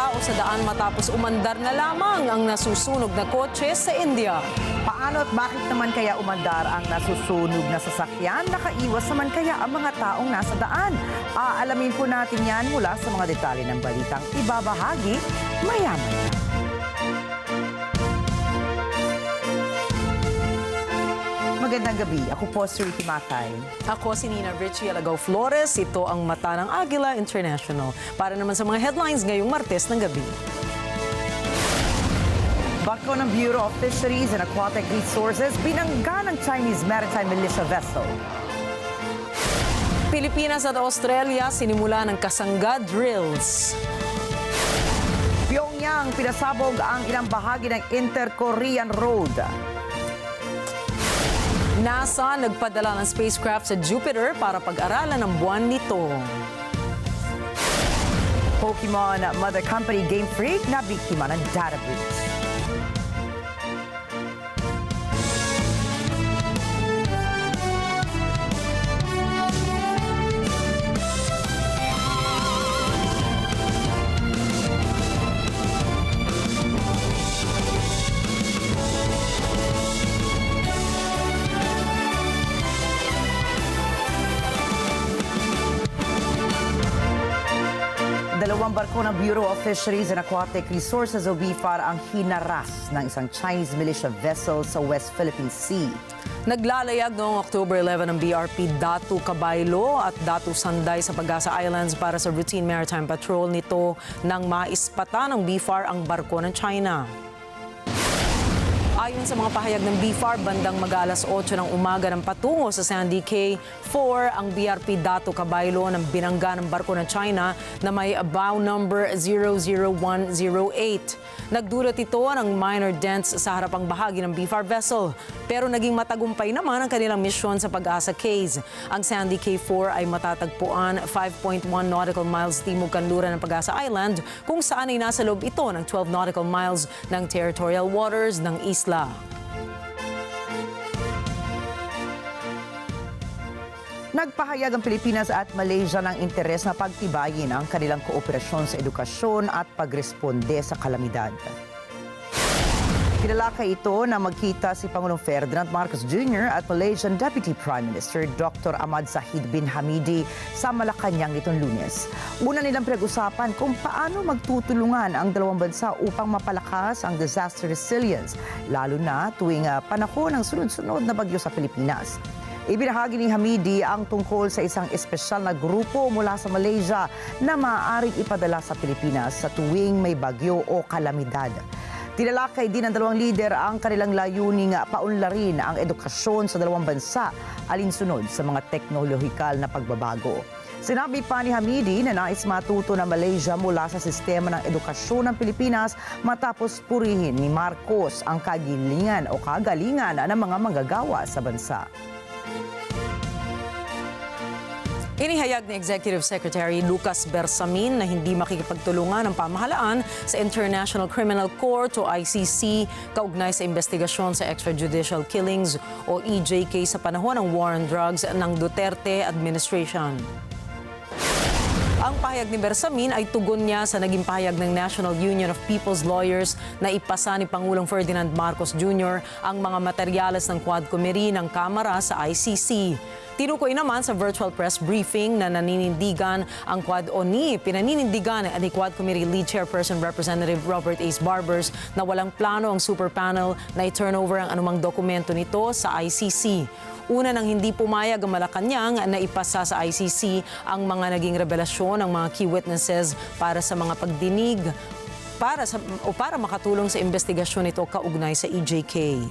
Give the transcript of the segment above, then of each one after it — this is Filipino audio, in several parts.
tao sa daan matapos umandar na lamang ang nasusunog na kotse sa India. Paano at bakit naman kaya umandar ang nasusunog na sasakyan? Nakaiwas naman kaya ang mga taong nasa daan? Aalamin po natin yan mula sa mga detalye ng balitang ibabahagi maya-maya. Magandang gabi. Ako po si Rikki Mathay. Ako si Rikki Alagao Flores. Ito ang mata ng Agila International. Para naman sa mga headlines ngayong Martes ng gabi. Barko ng Bureau of Fisheries and Aquatic Resources binangga ng Chinese maritime militia vessel. Pilipinas at Australia sinimula ng kasangga drills. Pyongyang pinasabog ang ilang bahagi ng Inter-Korean Road. NASA nagpadala ng spacecraft sa Jupiter para pag-aralan ang buwan nito. Pokemon Mother Company Game Freak na biktima ng data breach. Dalawang barko ng Bureau of Fisheries and Aquatic Resources o BFAR ang hinaras ng isang Chinese militia vessel sa West Philippine Sea. Naglalayag noong October 11 ang BRP Datu Cabaylo at Datu Sanday sa Pag-asa Islands para sa routine maritime patrol nito nang maispatan ng BFAR ang barko ng China. Ayon sa mga pahayag ng BFAR, bandang mag-alas 8 ng umaga ng patungo sa Sandy Cay 4 ang BRP Datu Cabaylo ng binangga ng barko ng China na may bow number 00108. Nagdulot ito ng minor dents sa harapang bahagi ng BFAR vessel. Pero naging matagumpay naman ang kanilang misyon sa Pag-asa Cays. Ang Sandy Cay 4 ay matatagpuan 5.1 nautical miles timog kanluran ng Pag-asa Island kung saan ay nasa loob ito ng 12 nautical miles ng territorial waters ng isla. Nagpahayag ang Pilipinas at Malaysia ng interes na pagtibayin ang kanilang kooperasyon sa edukasyon at pagresponde sa kalamidad. Kinalakay ito na magkita si Pangulong Ferdinand Marcos Jr. at Malaysian Deputy Prime Minister Dr. Ahmad Zahid bin Hamidi sa Malacanang nitong Lunes. Una nilang pinag-usapan kung paano magtutulungan ang dalawang bansa upang mapalakas ang disaster resilience, lalo na tuwing panahon ng sunod-sunod na bagyo sa Pilipinas. Ibinahagi ni Hamidi ang tungkol sa isang espesyal na grupo mula sa Malaysia na maaaring ipadala sa Pilipinas sa tuwing may bagyo o kalamidad. Tinalakay din ng dalawang lider ang kanilang layuning paunlarin ang edukasyon sa dalawang bansa alinsunod sa mga teknolohikal na pagbabago. Sinabi pa ni Hamidi na nais matuto ng Malaysia mula sa sistema ng edukasyon ng Pilipinas matapos purihin ni Marcos ang kagalingan ng mga manggagawa sa bansa. Inihayag ni Executive Secretary Lucas Bersamin na hindi makikipagtulungan ang pamahalaan sa International Criminal Court o ICC kaugnay sa investigasyon sa extrajudicial killings o EJK sa panahon ng war on drugs ng Duterte administration. Ang pahayag ni Bersamin ay tugon niya sa naging pahayag ng National Union of People's Lawyers na ipasa ni Pangulong Ferdinand Marcos Jr. ang mga materyales ng Quad Committee ng Kamara sa ICC. Tinukoy naman sa virtual press briefing na naninindigan ang pinaninindigan ni Quad Committee Lead Chairperson Representative Robert Ace Barbers na walang plano ang super panel na i-turnover ang anumang dokumento nito sa ICC. Una nang hindi pumayag ang Malacanang na ipasa sa ICC ang mga naging revelasyon ng mga key witnesses para sa mga pagdinig para makatulong sa investigasyon nito kaugnay sa EJK.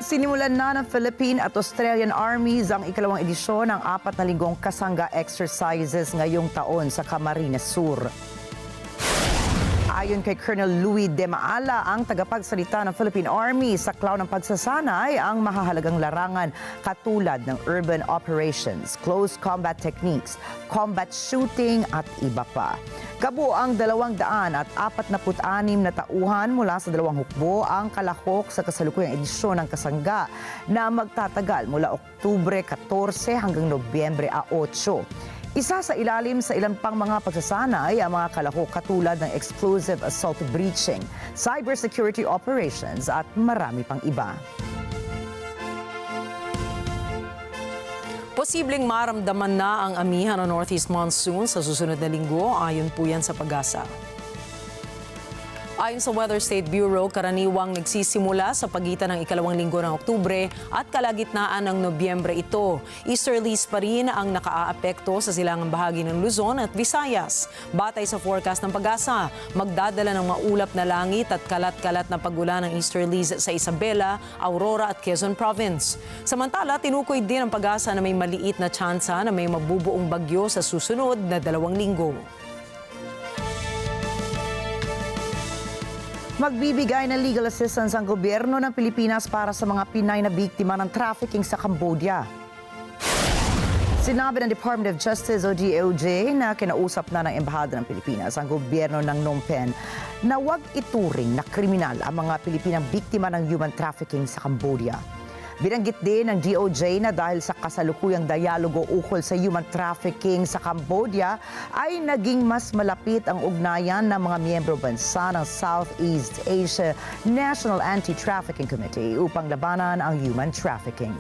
Sinimulan na ng Philippine at Australian Armies ang ikalawang edisyon ng 4 na linggong kasangga exercises ngayong taon sa Camarines Sur. Ayon kay Colonel Louis De Maala, ang tagapagsalita ng Philippine Army, saklaw ng pagsasanay ang mahahalagang larangan katulad ng urban operations, close combat techniques, combat shooting at iba pa. Kabuo ang 246 na tauhan mula sa dalawang hukbo ang kalahok sa kasalukuyang edisyon ng kasangga na magtatagal mula Oktubre 14 hanggang Nobyembre 8. Isa sa ilalim sa ilan pang mga pagsasanay ang mga kalahok katulad ng explosive assault breaching, cybersecurity operations at marami pang iba. Posibleng maramdaman na ang amihan ng Northeast Monsoon sa susunod na linggo, ayon po yan sa pag-asa. Ayon sa Weather State Bureau, karaniwang nagsisimula sa pagitan ng ikalawang linggo ng Oktubre at kalagitnaan ng Nobyembre ito. Easterlies pa rin ang nakaaapekto sa silangang bahagi ng Luzon at Visayas. Batay sa forecast ng pag-asa, magdadala ng maulap na langit at kalat-kalat na pagulan ng easterlies sa Isabela, Aurora at Quezon Province. Samantala, tinukoy din ang pag-asa na may maliit na tsansa na may mabubuong bagyo sa susunod na 2 linggo. Magbibigay ng legal assistance ang gobyerno ng Pilipinas para sa mga Pinay na biktima ng trafficking sa Cambodia. Sinabi ng Department of Justice o DOJ na kinausap na ng Embahada ng Pilipinas ang gobyerno ng Phnom Penh na huwag ituring na kriminal ang mga Pilipinang biktima ng human trafficking sa Cambodia. Binanggit din ng DOJ na dahil sa kasalukuyang dialogo ukol sa human trafficking sa Cambodia ay naging mas malapit ang ugnayan ng mga miyembro bansa ng Southeast Asia National Anti-Trafficking Committee upang labanan ang human trafficking.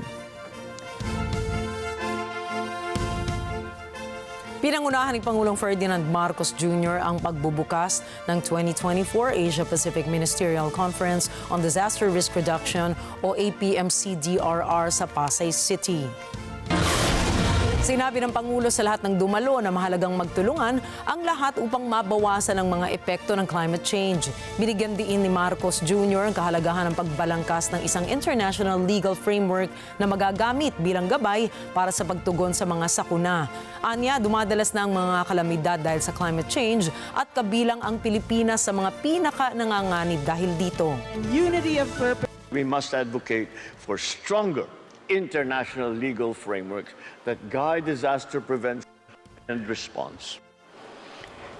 Pinangunahan ni Pangulong Ferdinand Marcos Jr. ang pagbubukas ng 2024 Asia-Pacific Ministerial Conference on Disaster Risk Reduction o APMCDRR sa Pasay City. Sinabi ng Pangulo sa lahat ng dumalo na mahalagang magtulungan ang lahat upang mabawasan ang mga epekto ng climate change. Binigyan din ni Marcos Jr. ang kahalagahan ng pagbalangkas ng isang international legal framework na magagamit bilang gabay para sa pagtugon sa mga sakuna. Anya, dumadalas na ang mga kalamidad dahil sa climate change at kabilang ang Pilipinas sa mga pinaka-nanganganib dahil dito. Unity of purpose. We must advocate for stronger international legal frameworks that guide disaster prevention and response.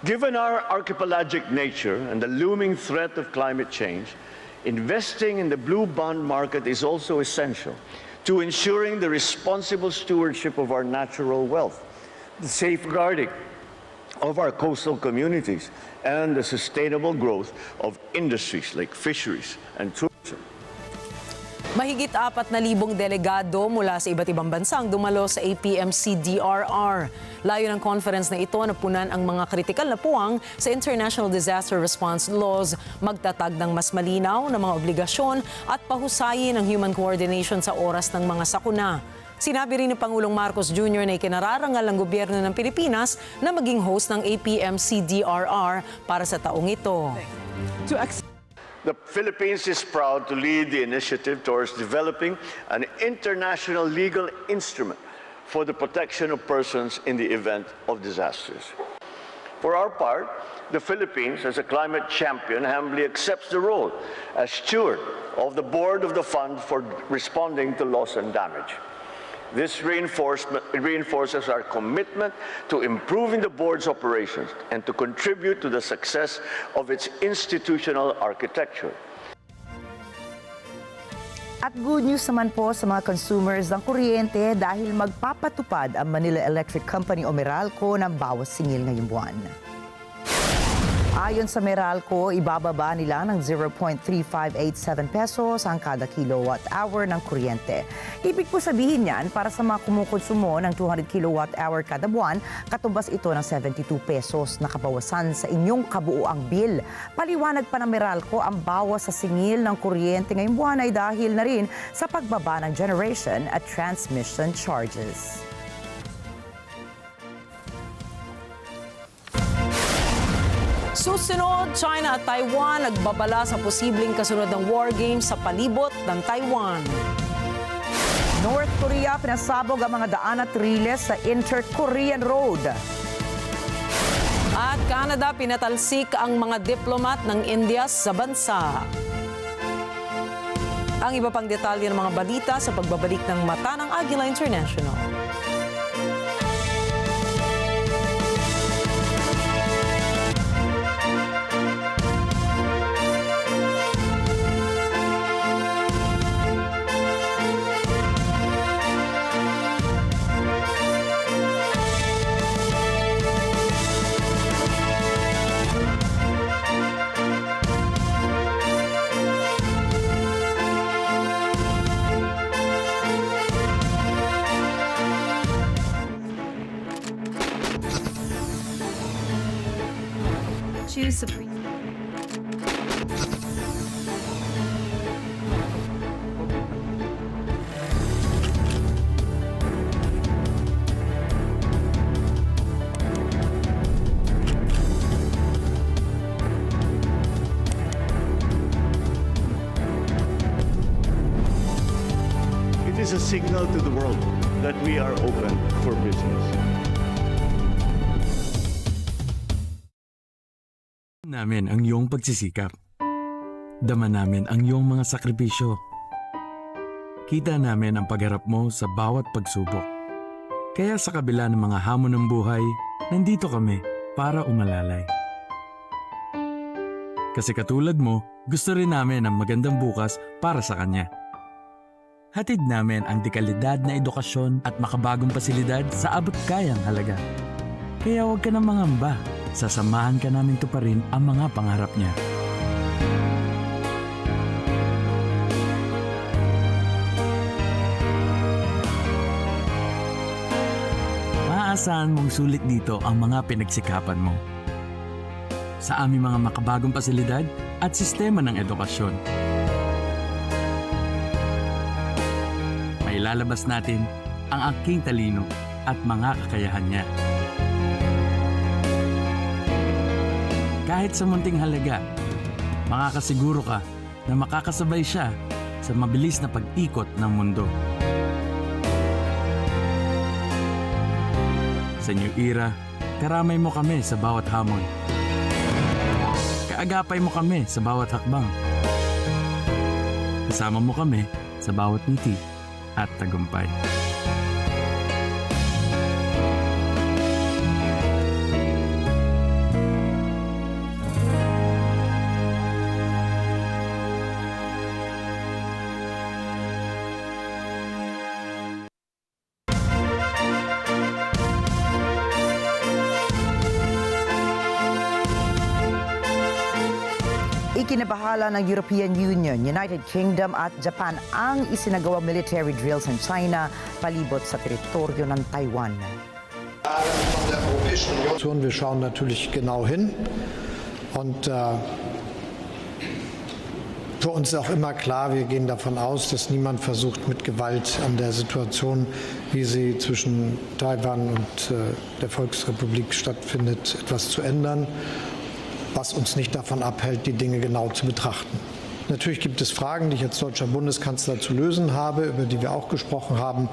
Given our archipelagic nature and the looming threat of climate change, investing in the blue bond market is also essential to ensuring the responsible stewardship of our natural wealth, the safeguarding of our coastal communities, and the sustainable growth of industries like fisheries and tourism. Mahigit 4,000 delegado mula sa iba't ibang bansa ang dumalo sa APMCDRR. Layo ng conference na ito na punan ang mga kritikal na puwang sa International Disaster Response Laws, magtatag ng mas malinaw na mga obligasyon at pahusayin ang human coordination sa oras ng mga sakuna. Sinabi rin ni Pangulong Marcos Jr. na ikinararangal ng gobyerno ng Pilipinas na maging host ng APMCDRR para sa taong ito. The Philippines is proud to lead the initiative towards developing an international legal instrument for the protection of persons in the event of disasters. For our part, the Philippines, as a climate champion, humbly accepts the role as steward of the board of the Fund for responding to loss and damage. This reinforces our commitment to improving the board's operations and to contribute to the success of its institutional architecture. At good news naman po sa mga consumers ng kuryente dahil magpapatupad ang Manila Electric Company o Meralco ng bawas singil ngayong buwan. Ayon sa Meralco, ibababa nila ng 0.3587 pesos ang kada kilowatt-hour ng kuryente. Ibig po sabihin yan, para sa mga kumukonsumo ng 200 kilowatt-hour kada buwan, katumbas ito ng 72 pesos na kabawasan sa inyong kabuuang bill. Paliwanag pa ng Meralco, ang bawas sa singil ng kuryente ngayong buwan ay dahil na rin sa pagbaba ng generation at transmission charges. Susunod, China at Taiwan nagbabala sa posibleng kasunod ng war games sa palibot ng Taiwan. North Korea pinasabog ang mga daan at riles sa Inter-Korean Road. At Canada pinatalsik ang mga diplomat ng India sa bansa. Ang iba pang detalye ng mga balita sa pagbabalik ng Mata ng Agila International. choose supreme. It is a signal to the world that we are open for business. Namin ang iyong pagsisikap. Dama namin ang iyong mga sakripisyo. Kita namin ang pagharap mo sa bawat pagsubok. Kaya sa kabila ng mga hamon ng buhay, nandito kami para umalalay. Kasi katulad mo, gusto rin namin ang magandang bukas para sa kanya. Hatid namin ang dekalidad na edukasyon at makabagong pasilidad sa abot kayang halaga. Kaya huwag ka nang mangamba. Sasamahan ka namin tuparin ang mga pangarap niya. Maaasahan mong sulit dito ang mga pinagsikapan mo. Sa aming mga makabagong pasilidad at sistema ng edukasyon. Mailalabas natin ang aking talino at mga kakayahan niya. Kahit sa munting halaga, makakasiguro ka na makakasabay siya sa mabilis na pag-ikot ng mundo. Sa New Era, karamay mo kami sa bawat hamon. Kaagapay mo kami sa bawat hakbang. Kasama mo kami sa bawat ngiti at tagumpay. Ikinabahala ng European Union, United Kingdom at Japan ang isinagawang military drills ng China palibot sa teritoryo ng Taiwan. Wir schauen natürlich genau hin und für uns ist auch immer klar, wir gehen davon aus, dass niemand versucht, mit Gewalt an der Situation, wie sie zwischen Taiwan und der Volksrepublik stattfindet, etwas zu ändern, was uns nicht davon abhält, die Dinge genau zu betrachten. Natürlich gibt es Fragen, die ich als deutscher Bundeskanzler zu lösen habe, über die wir auch gesprochen haben.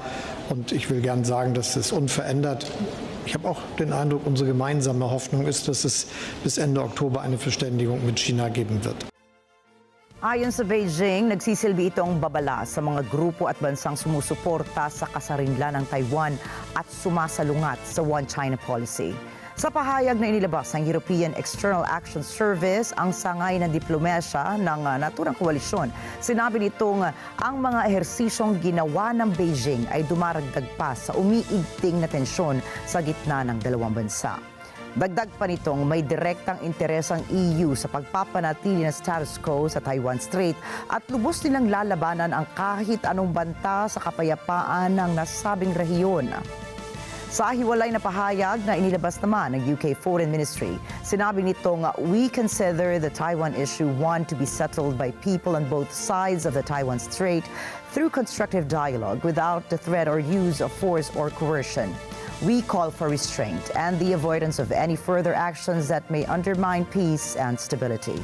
Und ich will gern sagen, dass es unverändert. Ich habe auch den Eindruck, unsere gemeinsame Hoffnung ist, dass es bis Ende Oktober eine Verständigung mit China geben wird. Ayon sa Beijing, nagsisilbi itong babala sa mga grupo at bansang sumusuporta sa kasarinlan ng Taiwan at sumasalungat sa One China policy. Sa pahayag na inilabas ng European External Action Service, ang sangay ng diplomasya ng naturang koalisyon, sinabi nitong ang mga ehersisyong ginawa ng Beijing ay dumaragdag pa sa umiigting na tensyon sa gitna ng dalawang bansa. Dagdag pa nitong may direktang interes ang EU sa pagpapanatili ng status quo sa Taiwan Strait at lubos nilang lalabanan ang kahit anong banta sa kapayapaan ng nasabing rehiyon. Sa hiwalay na pahayag na inilabas naman ng UK Foreign Ministry, sinabi nitong we consider the Taiwan issue one to be settled by people on both sides of the Taiwan Strait through constructive dialogue without the threat or use of force or coercion. We call for restraint and the avoidance of any further actions that may undermine peace and stability.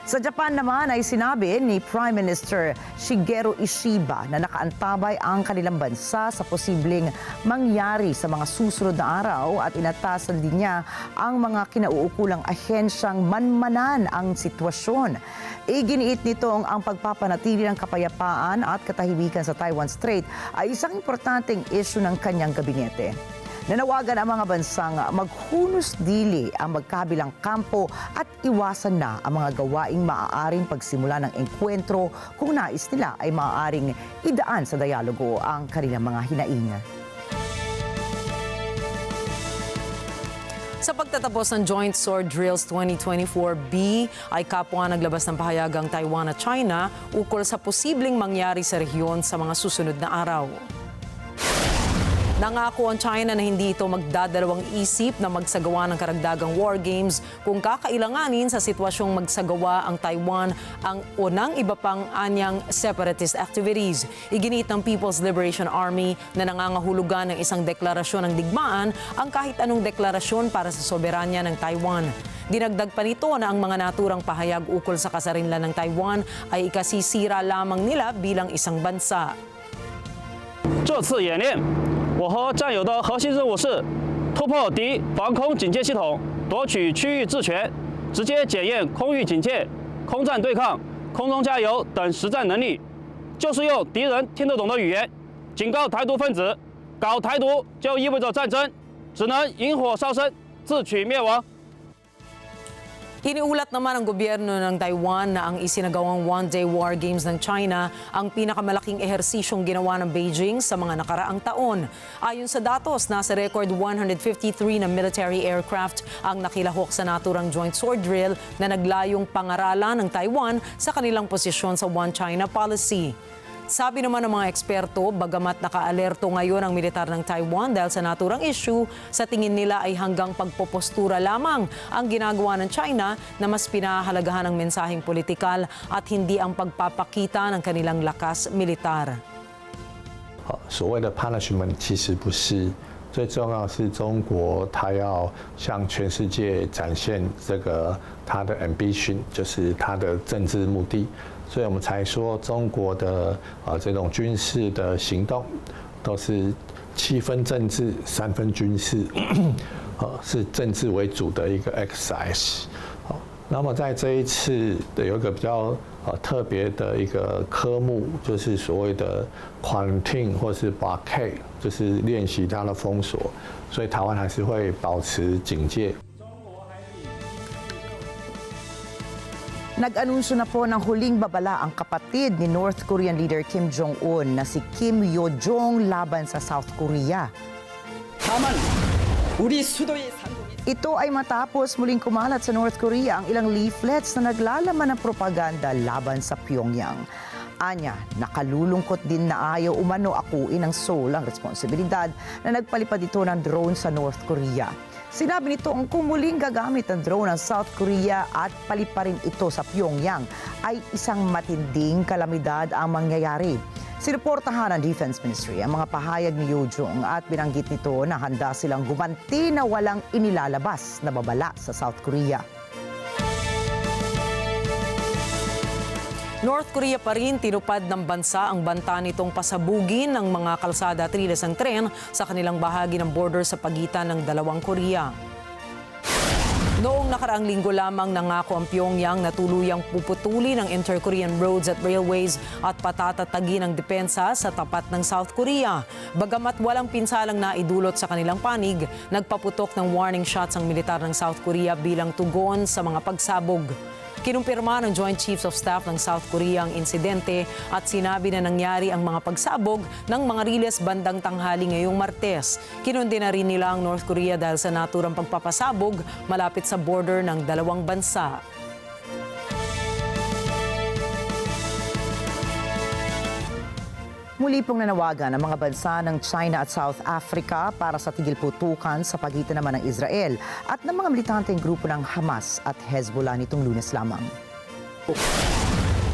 Sa Japan naman ay sinabi ni Prime Minister Shigeru Ishiba na nakaantabay ang kanilang bansa sa posibleng mangyari sa mga susunod na araw at inatasan din niya ang mga kinauukulang ahensyang manmanan ang sitwasyon. Iginiit nitong ang pagpapanatili ng kapayapaan at katahimikan sa Taiwan Strait ay isang importanteng issue ng kanyang gabinete. Nanawagan ang mga bansang maghunos dili ang magkabilang kampo at iwasan na ang mga gawaing maaaring pagsimula ng engkwentro kung nais nila ay maaaring idaan sa dialogo ang kanilang mga hinaing. Sa pagtatapos ng Joint Sword Drills 2024B ay kapwa naglabas ng pahayagang Taiwan at China ukol sa posibleng mangyari sa rehiyon sa mga susunod na araw. Nangako ang China na hindi ito magdadalawang isip na magsagawa ng karagdagang war games kung kakailanganin sa sitwasyong magsagawa ang Taiwan o ng iba pang anyang separatist activities. Iginit ng People's Liberation Army na nangangahulugan ng isang deklarasyon ng digmaan ang kahit anong deklarasyon para sa soberanya ng Taiwan. Dinagdag pa nito na ang mga naturang pahayag ukol sa kasarinlan ng Taiwan ay ikasisira lamang nila bilang isang bansa. 这次演练，我和战友的核心任务是突破敌防空警戒系统，夺取区域治权，直接检验空域警戒、空战对抗、空中加油等实战能力，就是用敌人听得懂的语言警告台独分子，搞台独就意味着战争，只能引火烧身，自取灭亡。 Iniulat naman ng gobyerno ng Taiwan na ang isinagawang one-day war games ng China ang pinakamalaking ehersisyong ginawa ng Beijing sa mga nakaraang taon. Ayon sa datos, nasa record 153 na military aircraft ang nakilahok sa naturang joint sword drill na naglayong pangaralan ng Taiwan sa kanilang posisyon sa One China policy. Sabi naman ng mga eksperto, bagamat nakaalerto ngayon ang militar ng Taiwan dahil sa naturang issue, sa tingin nila ay hanggang pagpopostura lamang ang ginagawa ng China na mas pinahahalagahan ng mensaheng politikal at hindi ang pagpapakita ng kanilang lakas militar. 所谓的 punishment 其实不是，最重要是中国它要向全世界展现这个它的 ambition， 就是它的政治目的。 所以我们才说，中国的这种军事的行动都是7分政治3分军事，是政治为主的一个 exercise。那么在这一次有一个比较特别的一个科目，就是所谓的 quarantine 或是 blockade， 就是练习它的封锁，所以台湾还是会保持警戒。 Nag-anunsyo na po ng huling babala ang kapatid ni North Korean leader Kim Jong-un na si Kim Yo-jong laban sa South Korea. Ito ay matapos muling kumalat sa North Korea ang ilang leaflets na naglalaman ng propaganda laban sa Pyongyang. Anya, nakalulungkot din na ayaw umano akuin ng Seoul ang responsibilidad na nagpalipad ito ng drone sa North Korea. Sinabi nito ang kumuling gagamit ng drone ng South Korea at paliparin ito sa Pyongyang ay isang matinding kalamidad ang mangyayari. Sinuportahan ng Defense Ministry ang mga pahayag ni Yo-jong at binanggit nito na handa silang gumanti na walang inilalabas na babala sa South Korea. North Korea pa rin tinupad ng bansa ang banta nitong pasabugin ng mga kalsada at riles ng tren sa kanilang bahagi ng border sa pagitan ng dalawang Korea. Noong nakaraang linggo lamang nangako ang Pyongyang na tuluyang puputulin ang inter-Korean roads at railways at patatatagin ang depensa sa tapat ng South Korea. Bagamat walang pinsalang naidulot sa kanilang panig, nagpaputok ng warning shots ang militar ng South Korea bilang tugon sa mga pagsabog. Kinumpirma ng Joint Chiefs of Staff ng South Korea ang insidente at sinabi na nangyari ang mga pagsabog ng mga riles bandang tanghali ngayong Martes. Kinundina rin nila ang North Korea dahil sa naturang pagpapasabog malapit sa border ng dalawang bansa. Muli pong nanawagan ang mga bansa ng China at South Africa para sa tigil-putukan sa pagitan naman ng Israel at ng mga militanteng grupo ng Hamas at Hezbollah nitong Lunes lamang.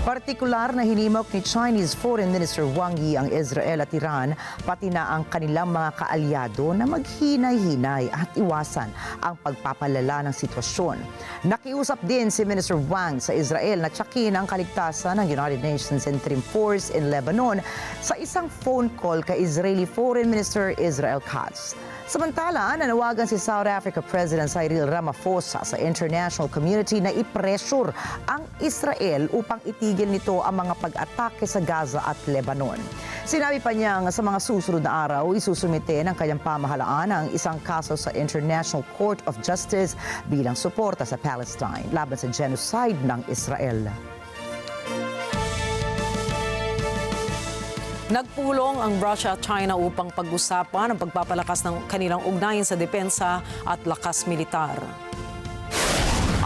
Partikular na hinimok ni Chinese Foreign Minister Wang Yi ang Israel at Iran, pati na ang kanilang mga kaalyado na maghinay-hinay at iwasan ang pagpapalala ng sitwasyon. Nakiusap din si Minister Wang sa Israel na tiyakin ang kaligtasan ng United Nations Interim Force in Lebanon sa isang phone call kay Israeli Foreign Minister Israel Katz. Samantala, nanawagan si South Africa President Cyril Ramaphosa sa international community na i-pressure ang Israel upang itigil nito ang mga pag-atake sa Gaza at Lebanon. Sinabi pa niyang sa mga susunod na araw, isusumite ng kanyang pamahalaan ang isang kaso sa International Court of Justice bilang suporta sa Palestine laban sa genocide ng Israel. Nagpulong ang Russia at China upang pag-usapan ang pagpapalakas ng kanilang ugnayan sa depensa at lakas militar.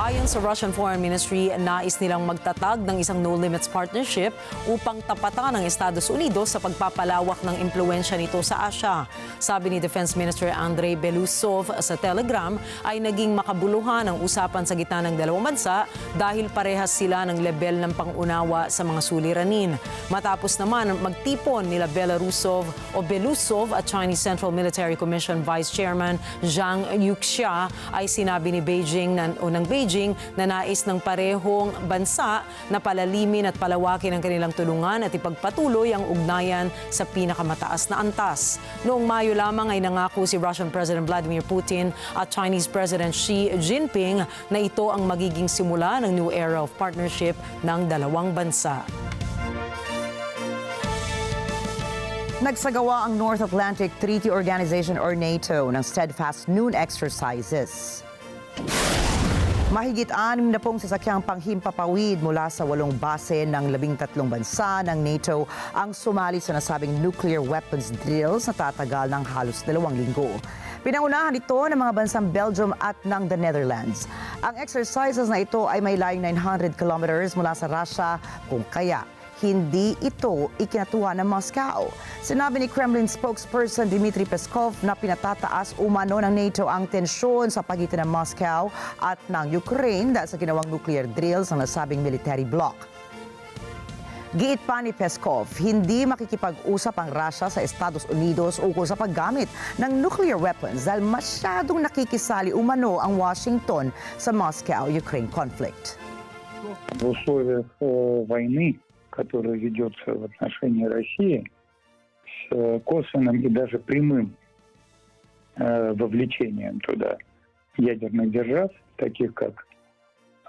Ayon sa Russian Foreign Ministry, nais nilang magtatag ng isang no-limits partnership upang tapatan ng Estados Unidos sa pagpapalawak ng impluwensya nito sa Asia. Sabi ni Defense Minister Andrei Belousov sa Telegram ay naging makabuluhan ang usapan sa gitna ng dalawang bansa dahil parehas sila ng level ng pangunawa sa mga suliranin. Matapos naman magtipon nila Belousov at Chinese Central Military Commission Vice Chairman Zhang Yuxia ay sinabi ni Beijing na nais ng parehong bansa na palalimin at palawakin ang kanilang tulungan at ipagpatuloy ang ugnayan sa pinakamataas na antas. Noong Mayo lamang ay nangako si Russian President Vladimir Putin at Chinese President Xi Jinping na ito ang magiging simula ng new era of partnership ng dalawang bansa. Nagsagawa ang North Atlantic Treaty Organization or NATO ng steadfast noon exercises. Mahigit 60 sasakyang panghimpapawid mula sa 8 base ng 13 bansa ng NATO ang sumali sa nasabing nuclear weapons drills na tatagal ng halos 2 linggo. Pinangunahan ito ng mga bansang Belgium at ng the Netherlands. Ang exercises na ito ay may layong 900 kilometers mula sa Russia, kung kaya hindi ito ikinatuwa ng Moscow. Sinabi ni Kremlin spokesperson Dmitry Peskov na pinatataas umano ng NATO ang tensyon sa pagitan ng Moscow at ng Ukraine dahil sa ginawang nuclear drills ng nasabing military bloc. Giit pa ni Peskov, hindi makikipag-usap ang Russia sa Estados Unidos ukol sa paggamit ng nuclear weapons dahil masyadong nakikisali umano ang Washington sa Moscow-Ukraine conflict. В условиях войны, которая ведется в отношении России, с косвенным и даже прямым вовлечением туда ядерных держав, таких как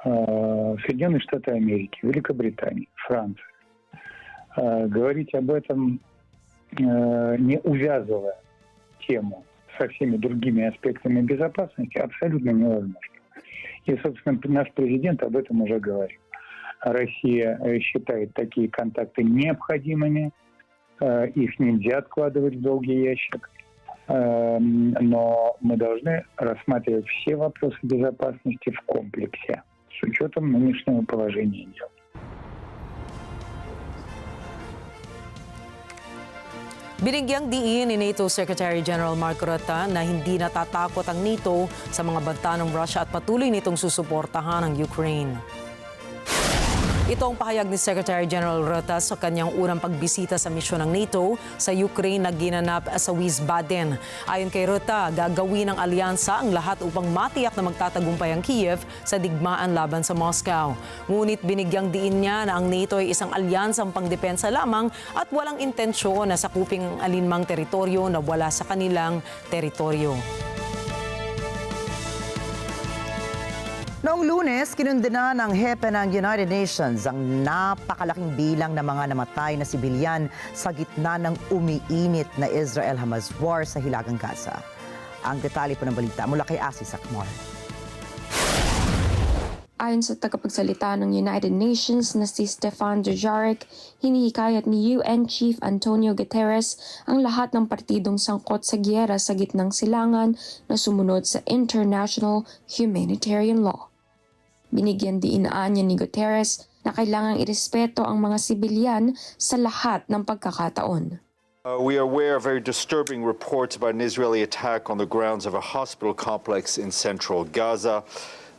Соединенные Штаты Америки, Великобритания, Франция. Говорить об этом, не увязывая тему со всеми другими аспектами безопасности, абсолютно невозможно. И, собственно, наш президент об этом уже говорил. Россия считает такие контакты необходимыми, их нельзя откладывать в долгий ящик, но мы должны рассматривать все вопросы безопасности в комплексе с учетом нынешнего положения дел. Binigyang diin ni NATO Secretary General Mark Rutte na hindi natatakot ang NATO sa mga banta ng Russia at patuloy nitong susuportahan ang Ukraine. Ito ang pahayag ni Secretary General Rutte sa kanyang unang pagbisita sa misyon ng NATO sa Ukraine na ginanap sa Wiesbaden. Ayon kay Rutte, gagawin ng alyansa ang lahat upang matiyak na magtatagumpay ang Kiev sa digmaan laban sa Moscow. Ngunit binigyang diin niya na ang NATO ay isang alyansang pangdepensa lamang at walang intensyon na sakuping ang alinmang teritoryo na wala sa kanilang teritoryo. Noong Lunes, kinundena ng hepe ng United Nations ang napakalaking bilang ng mga namatay na sibilyan sa gitna ng umiinit na Israel-Hamas war sa Hilagang Gaza. Ang detalye po ng balita mula kay Asi Sakmar. Ayon sa tagapagsalita ng United Nations na si Stefan Dujarric, hinihikayat ni UN Chief Antonio Guterres ang lahat ng partidong sangkot sa giyera sa gitnang silangan na sumunod sa international humanitarian law. Binigyan diinaan niya ni Guterres na kailangang irespeto ang mga sibilyan sa lahat ng pagkakataon. We are aware of very disturbing reports about an Israeli attack on the grounds of a hospital complex in central Gaza.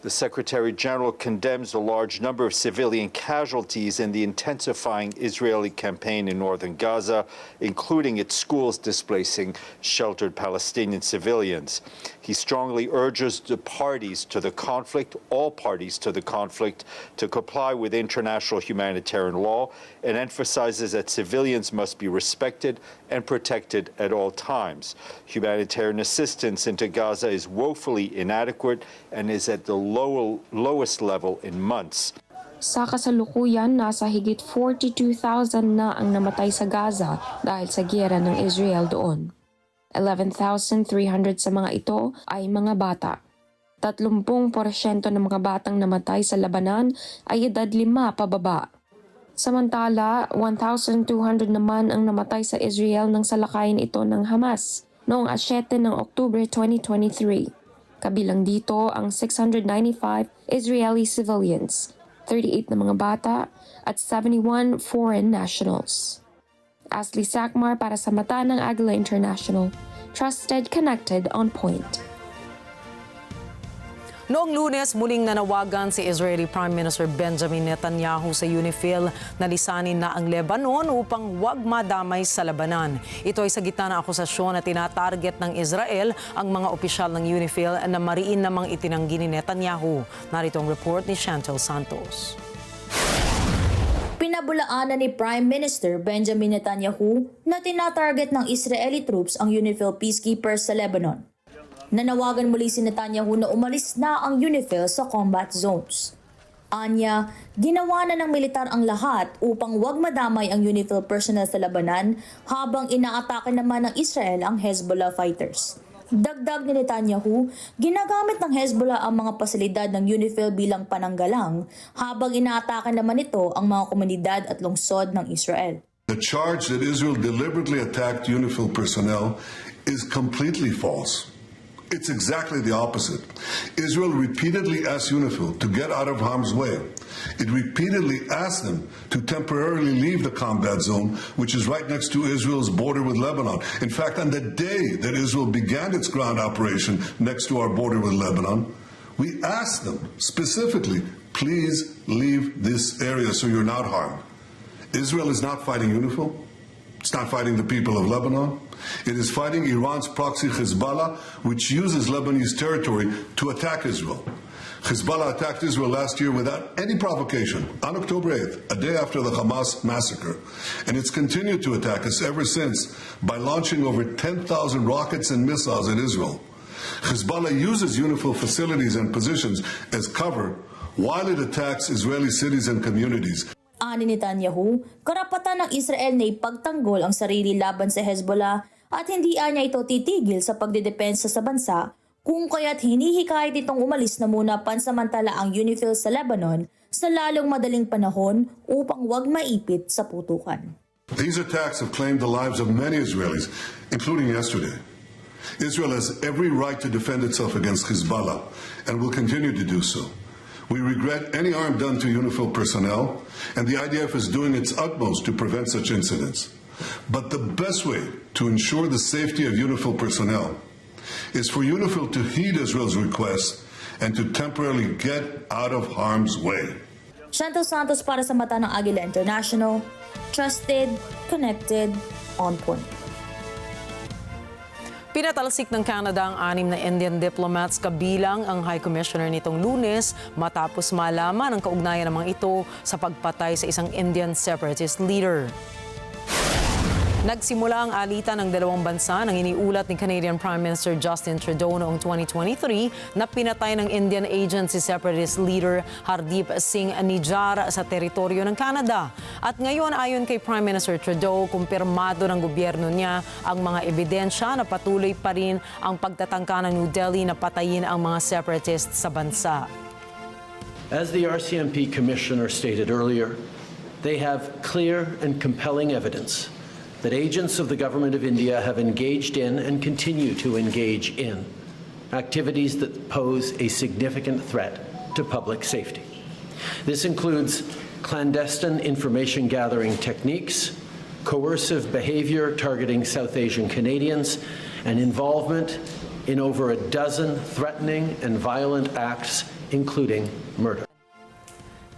The Secretary General condemns the large number of civilian casualties in the intensifying Israeli campaign in northern Gaza, including its schools displacing sheltered Palestinian civilians. He strongly urges the parties to the conflict, all parties to the conflict, to comply with international humanitarian law and emphasizes that civilians must be respected and protected at all times. Humanitarian assistance into Gaza is woefully inadequate and is at the lowest level in months. Sa kasalukuyan, nasa higit 42,000 na ang namatay sa Gaza dahil sa giyera ng Israel doon. 11,300 sa mga ito ay mga bata. 30% ng mga batang namatay sa labanan ay edad 5 pababa. Samantala, 1,200 naman ang namatay sa Israel nang salakayin ito ng Hamas noong 7 ng Oktubre 2023. Kabilang dito ang 695 Israeli civilians, 38 na mga bata at 71 foreign nationals. Ashley Sakmar para sa Mata ng Agila International. Trusted, connected, on point. Noong Lunes, muling nanawagan si Israeli Prime Minister Benjamin Netanyahu sa UNIFIL na lisanin na ang Lebanon upang huwag madamay sa labanan. Ito ay sa gitna ng akusasyon na tinatarget ng Israel ang mga opisyal ng UNIFIL na mariin namang itinanggi ni Netanyahu. Narito ang report ni Chantel Santos. Pinabulaanan ni Prime Minister Benjamin Netanyahu na tinatarget ng Israeli troops ang UNIFIL peacekeepers sa Lebanon. Nanawagan muli si Netanyahu na umalis na ang UNIFIL sa combat zones. Anya, ginawa na ng militar ang lahat upang huwag madamay ang UNIFIL personnel sa Labanan habang inaatake naman ng Israel ang Hezbollah fighters. Dagdag ni Netanyahu, ginagamit ng Hezbollah ang mga pasilidad ng UNIFIL bilang pananggalang habang inaatake naman ito ang mga komunidad at lungsod ng Israel. The charge that Israel deliberately attacked UNIFIL personnel is completely false. It's exactly the opposite. Israel repeatedly asked UNIFIL to get out of harm's way. It repeatedly asked them to temporarily leave the combat zone, which is right next to Israel's border with Lebanon. In fact, on the day that Israel began its ground operation next to our border with Lebanon, we asked them specifically, please leave this area so you're not harmed. Israel is not fighting UNIFIL. It's not fighting the people of Lebanon. It is fighting Iran's proxy Hezbollah, which uses Lebanese territory to attack Israel. Hezbollah attacked Israel last year without any provocation on October 8th, a day after the Hamas massacre. And it's continued to attack us ever since by launching over 10,000 rockets and missiles at Israel. Hezbollah uses UNIFIL facilities and positions as cover while it attacks Israeli cities and communities. Ani Netanyahu, karapatan ng Israel na ipagtanggol ang sarili laban sa Hezbollah at hindi niya ito titigil sa pagdedepensa sa bansa kung kaya't hinihikayat itong umalis na muna pansamantala ang UNIFIL sa Lebanon sa lalong madaling panahon upang wag maipit sa putukan. These attacks have claimed the lives of many Israelis, including yesterday. Israel has every right to defend itself against Hezbollah and will continue to do so. We regret any harm done to UNIFIL personnel, and the IDF is doing its utmost to prevent such incidents. But the best way to ensure the safety of UNIFIL personnel is for UNIFIL to heed Israel's request and to temporarily get out of harm's way. Chantel Santos para sa Mata ng Agila International. Trusted, connected, on point. Pinatalsik ng Canada ang 6 na Indian diplomats kabilang ang High Commissioner nitong Lunes matapos malaman ang kaugnayan ng mga ito sa pagpatay sa isang Indian separatist leader. Nagsimula ang alitan ng dalawang bansa nang iniulat ni Canadian Prime Minister Justin Trudeau noong 2023 na pinatay ng Indian agent si separatist leader Hardeep Singh Nijjar sa teritoryo ng Canada. At ngayon ayon kay Prime Minister Trudeau, kumpirmado ng gobyerno niya ang mga ebidensya na patuloy pa rin ang pagtatangka ng New Delhi na patayin ang mga separatist sa bansa. As the RCMP Commissioner stated earlier, they have clear and compelling evidence that agents of the Government of India have engaged in and continue to engage in activities that pose a significant threat to public safety. This includes clandestine information gathering techniques, coercive behavior targeting South Asian Canadians, and involvement in over a dozen threatening and violent acts, including murder.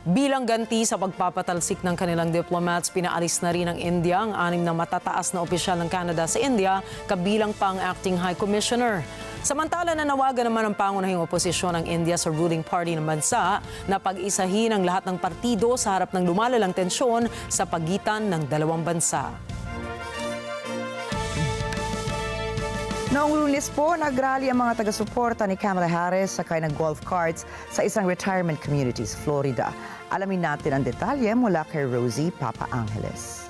Bilang ganti sa pagpapatalsik ng kanilang diplomats, pinaalis na rin ng India ang 6 na matataas na opisyal ng Canada sa India, kabilang pa ang acting High Commissioner. Samantala, nanawagan naman ang pangunahing oposisyon ng India sa ruling party ng bansa na pag-isahin ang lahat ng partido sa harap ng lumalalang tensyon sa pagitan ng dalawang bansa. Noong Lunes po, nagrally ang mga taga-suporta ni Kamala Harris sakay ng golf carts sa isang retirement community sa Florida. Alamin natin ang detalye mula kay Rosie Papa Angeles.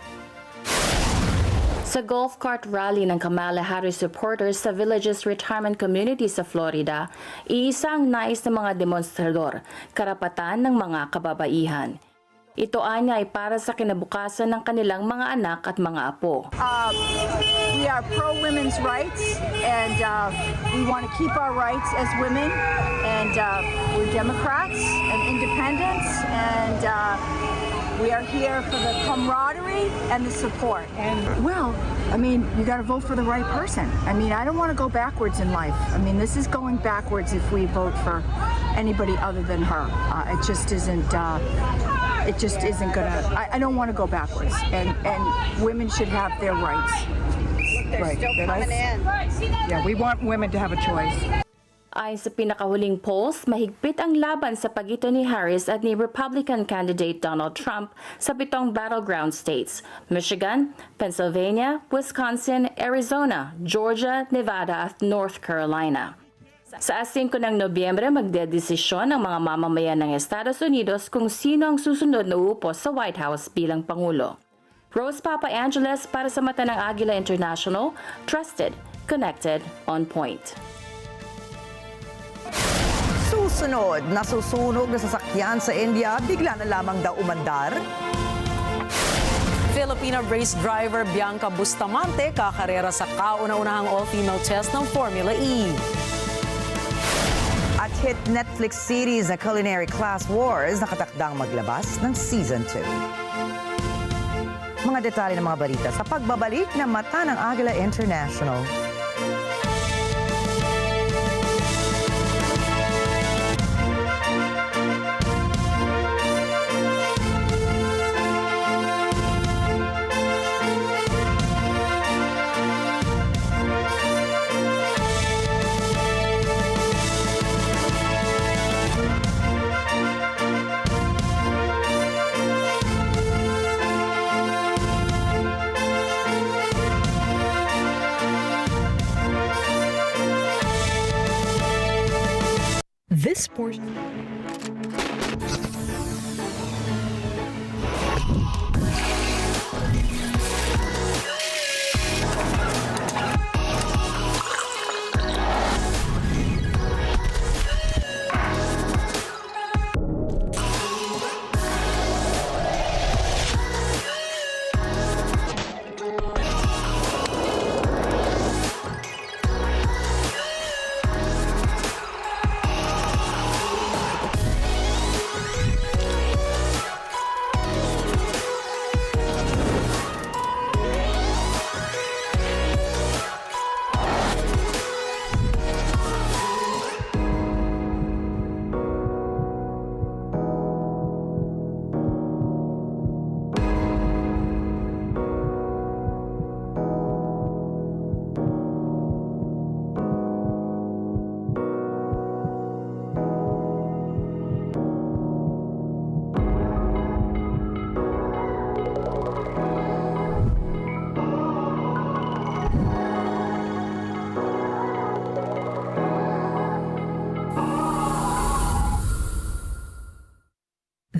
Sa golf cart rally ng Kamala Harris supporters sa Villages Retirement Community sa Florida, iisang nais ng mga demonstrador, karapatan ng mga kababaihan. Ito anya ay para sa kinabukasan ng kanilang mga anak at mga apo. We are pro-women's rights, and we want to keep our rights as women, and we're Democrats and independents, and we are here for the camaraderie and the support. And well, I mean, you got to vote for the right person. I mean, I don't want to go backwards in life. I mean, this is going backwards if we vote for anybody other than her. It just isn't. It just isn't gonna. I don't want to go backwards, and women should have their rights. Right. Yeah, we want women to have a choice. Ayon sa pinakahuling polls, mahigpit ang laban sa pagitan ni Harris at ni Republican candidate Donald Trump sa 7 battleground states: Michigan, Pennsylvania, Wisconsin, Arizona, Georgia, Nevada at North Carolina. Sa 5 ng Nobyembre, magdedesisyon ang mga mamamayan ng Estados Unidos kung sino ang susunod na uupo sa White House bilang Pangulo. Rose Papa Angeles para sa mata ng Agila International, trusted, connected, on point. Susunod, nasusunog na sasakyan sa India, bigla na lamang daw umandar. Filipina race driver Bianca Bustamante kakarera sa kauna-unahang all-female test ng Formula E. At hit Netflix series na Culinary Class Wars nakatakdang maglabas ng Season 2. Mga detalye ng mga balita sa pagbabalik ng Mata ng Agila International. This portion.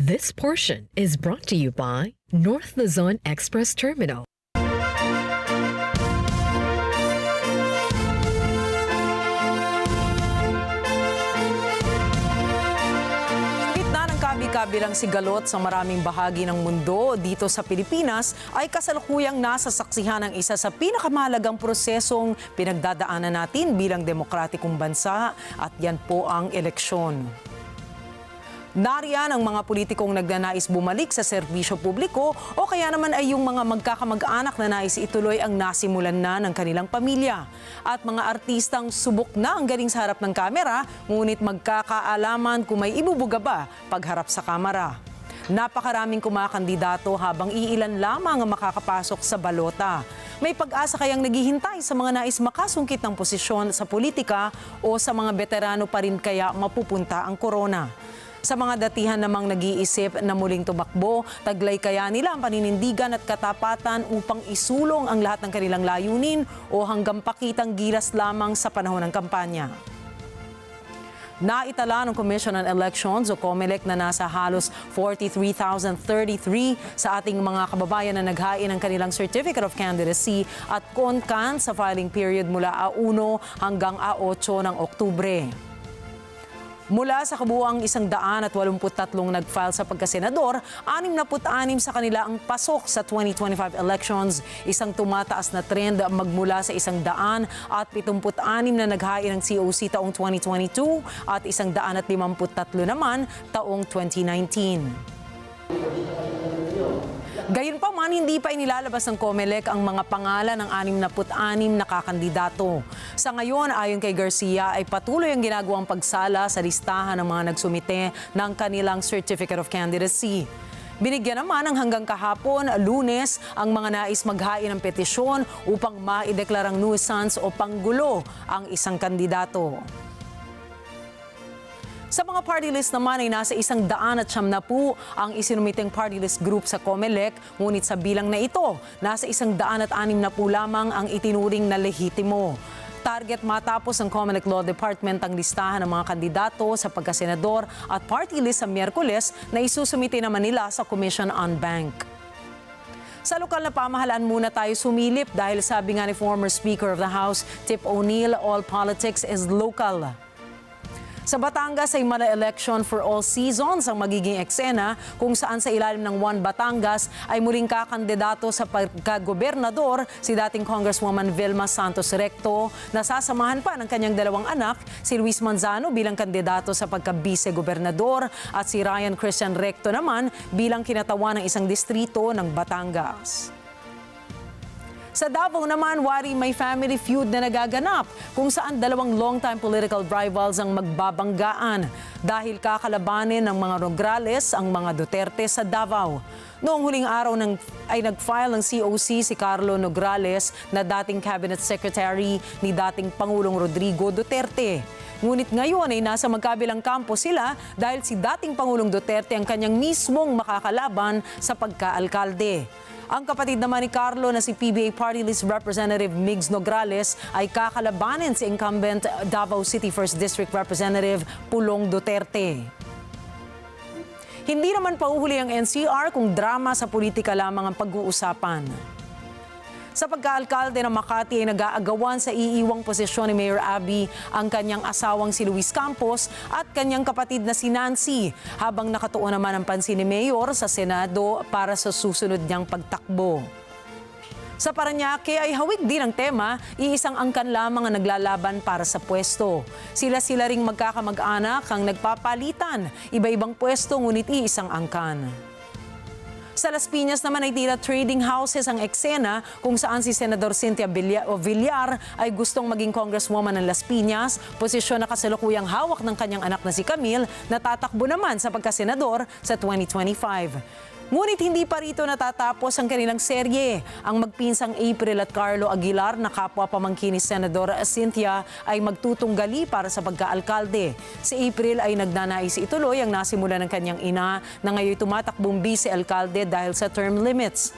This portion is brought to you by North Luzon Express Terminal. Kabilang sigalot sa maraming bahagi ng mundo dito sa Pilipinas ay kasalukuyang nasa saksihan ng isa sa pinakamahalagang prosesong pinagdadaanan natin bilang demokratikong bansa, at yan po ang eleksyon. Nariyan ang mga politikong nagnanais bumalik sa serbisyo publiko o kaya naman ay yung mga magkakamag-anak na nais ituloy ang nasimulan na ng kanilang pamilya. At mga artistang subok na ang galing sa harap ng kamera, ngunit magkakaalaman kung may ibubuga ba pagharap sa kamera. Napakaraming kumakandidato habang iilan lamang ang makakapasok sa balota. May pag-asa kayang naghihintay sa mga nais makasungkit ng posisyon sa politika o sa mga veterano pa rin kaya mapupunta ang korona. Sa mga datihan namang nag-iisip na muling tumakbo, taglay kaya nila ang paninindigan at katapatan upang isulong ang lahat ng kanilang layunin o hanggang pakitang gilas lamang sa panahon ng kampanya. Naitala ng Commission on Elections o COMELEC na nasa halos 43,033 sa ating mga kababayan na naghain ng kanilang Certificate of Candidacy at CONCAN sa filing period mula A1 hanggang A8 ng Oktubre. Mula sa kabuuang 183 nag-file sa pagkasenador, 66 sa kanila ang pasok sa 2025 elections, isang tumataas na trend magmula sa 176 na naghain ng COC taong 2022 at 153 naman taong 2019. Gayunpaman, hindi pa inilalabas ng COMELEC ang mga pangalan ng 66 na kakandidato. Sa ngayon, ayon kay Garcia, ay patuloy ang ginagawang pagsala sa listahan ng mga nagsumite ng kanilang Certificate of Candidacy. Binigyan naman ng hanggang kahapon, Lunes, ang mga nais maghain ng petisyon upang maideklarang nuisance o panggulo ang isang kandidato. Sa mga party list naman ay nasa 190 ang isinumiteng party list group sa COMELEC, ngunit sa bilang na ito, nasa 160 lamang ang itinuring na lehitimo. Target matapos ng COMELEC Law Department ang listahan ng mga kandidato sa pagkasenador at party list sa Miyerkules na isusumite naman nila sa Commission on Bank. Sa lokal na pamahalaan muna tayo sumilip dahil sabi nga ni former Speaker of the House, Tip O'Neill, all politics is local. Sa Batangas ay mala election for all seasons ang magiging eksena kung saan sa ilalim ng One Batangas ay muling kakandidato sa pagkagobernador si dating Congresswoman Vilma Santos Recto na sasamahan pa ng kanyang dalawang anak, si Luis Manzano bilang kandidato sa pagka-vice-gobernador at si Ryan Christian Recto naman bilang kinatawan ng isang distrito ng Batangas. Sa Davao naman, wari may family feud na nagaganap kung saan dalawang long-time political rivals ang magbabanggaan dahil kakalabanin ng mga Nograles ang mga Duterte sa Davao. Noong huling araw ay nag-file ng COC si Carlo Nograles na dating cabinet secretary ni dating Pangulong Rodrigo Duterte. Ngunit ngayon ay nasa magkabilang kampo sila dahil si dating Pangulong Duterte ang kanyang mismong makakalaban sa pagka-alkalde. Ang kapatid naman ni Carlo na si PBA Party List Representative Migs Nograles ay kakalabanin si incumbent Davao City 1st District Representative Pulong Duterte. Hindi naman pauhuli ang NCR kung drama sa politika lamang ang pag-uusapan. Sa pagka-alkalde ng Makati ay nag-aagawan sa iiwang posisyon ni Mayor Abby ang kanyang asawang si Luis Campos at kanyang kapatid na si Nancy, habang nakatuon naman ang pansin ni Mayor sa Senado para sa susunod niyang pagtakbo. Sa Parañaque ay hawig din ang tema, iisang angkan lamang ang naglalaban para sa pwesto. Sila-sila ring magkakamag-anak ang nagpapalitan, iba-ibang pwesto ngunit iisang angkan. Sa Las Piñas naman ay tila trading houses ang eksena kung saan si Senador Cynthia Villar ay gustong maging congresswoman ng Las Piñas, posisyon na kasalukuyang hawak ng kanyang anak na si Camille na tatakbo naman sa pagkasenador sa 2025. Ngunit hindi pa rito natatapos ang kanilang serye. Ang magpinsang April at Carlo Aguilar na kapwa pamangkin ni Senador Cynthia ay magtutunggali para sa pagka-alkalde. Si April ay nagnanais ituloy ang nasimula ng kanyang ina na ngayon tumatakbong vice-alkalde dahil sa term limits.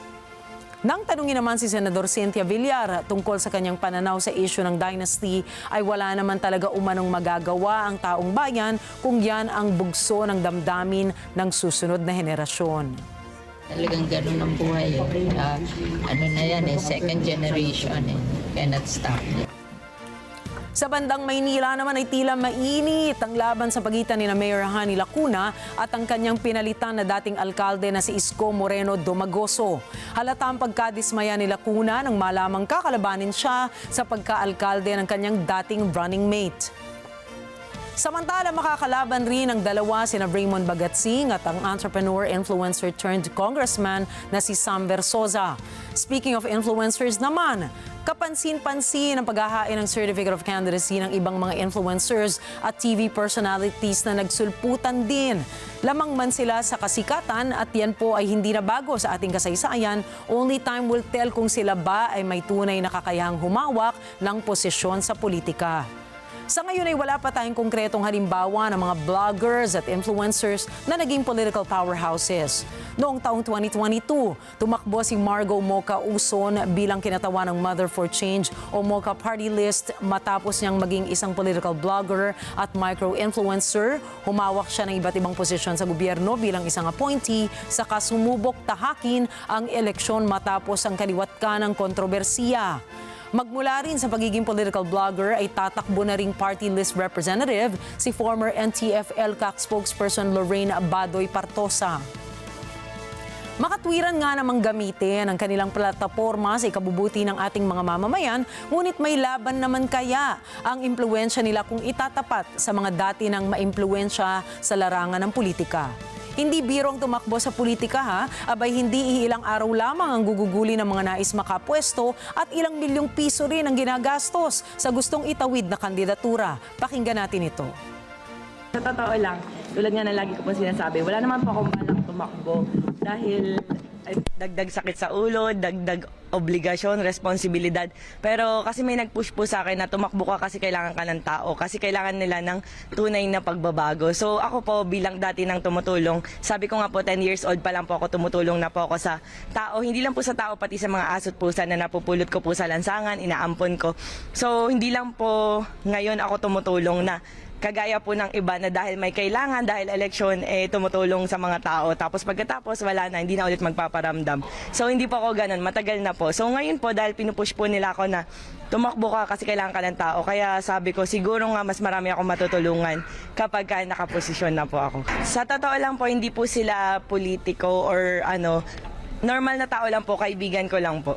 Nang tanungin naman si Senador Cynthia Villar tungkol sa kanyang pananaw sa issue ng dynasty, ay wala naman talaga umanong magagawa ang taong bayan kung yan ang bugso ng damdamin ng susunod na henerasyon. Talagang ganun ang buhay. Ano na yan second generation cannot stop. Sa bandang Maynila naman ay tila mainit ang laban sa pagitan ni Mayor Hani Lacuna at ang kanyang pinalitan na dating alkalde na si Isko Moreno Domagoso. Halata ang pagkadismaya ni Lacuna nang malamang kakalabanin siya sa pagka-alkalde ng kanyang dating running mate. Samantala, makakalaban rin ang dalawa sina Raymond Bagatsing at ang entrepreneur, influencer turned congressman na si Sam Versosa. Speaking of influencers naman, kapansin-pansin ang paghahain ng Certificate of Candidacy ng ibang mga influencers at TV personalities na nagsulputan din. Lamang man sila sa kasikatan at yan po ay hindi na bago sa ating kasaysayan. Only time will tell kung sila ba ay may tunay na kakayahang humawak ng posisyon sa politika. Sa ngayon ay wala pa tayong konkretong halimbawa ng mga vloggers at influencers na naging political powerhouses. Noong taong 2022, tumakbo si Margo Mocha Uson bilang kinatawan ng Mother for Change o Mocha Party List matapos niyang maging isang political blogger at micro-influencer. Humawak siya ng iba't ibang posisyon sa gobyerno bilang isang appointee, saka sumubok tahakin ang eleksyon matapos ang kaliwat ka ng kontrobersiya. Magmula rin sa pagiging political blogger ay tatakbo na ring party list representative si former NTF-ELCAC spokesperson Lorraine Badoy Partosa. Makatwiran nga namang gamitin ang kanilang plataporma sa ikabubuti ng ating mga mamamayan, ngunit may laban naman kaya ang impluwensya nila kung itatapat sa mga dati ng maimpluwensya sa larangan ng politika. Hindi birong tumakbo sa politika abay hindi ilang araw lamang ang guguguli ng mga nais makapwesto at ilang milyong piso rin ang ginagastos sa gustong itawid na kandidatura. Pakinggan natin ito. Sa totoo lang, tulad nga na lagi ko pong sinasabi, wala naman po akong balak tumakbo dahil dagdag sakit sa ulo, dagdag obligasyon, responsibilidad. Pero kasi may nag-push po sa akin na tumakbo ka kasi kailangan ka ng tao, kasi kailangan nila ng tunay na pagbabago. So ako po bilang dati nang tumutulong, sabi ko nga po 10 years old pa lang po ako, tumutulong na po ako sa tao. Hindi lang po sa tao, pati sa mga aso't pusa na napupulot ko po sa lansangan, inaampon ko. So hindi lang po ngayon ako tumutulong na kagaya po ng iba na dahil may kailangan, dahil eleksyon, tumutulong sa mga tao. Tapos pagkatapos, wala na, hindi na ulit magpaparamdam. So hindi po ako ganun, matagal na po. So ngayon po, dahil pinupush po nila ako na tumakbo ka kasi kailangan ka ng tao. Kaya sabi ko, siguro nga mas marami akong matutulungan kapag nakaposisyon na po ako. Sa totoo lang po, hindi po sila politiko or normal na tao lang po, kaibigan ko lang po.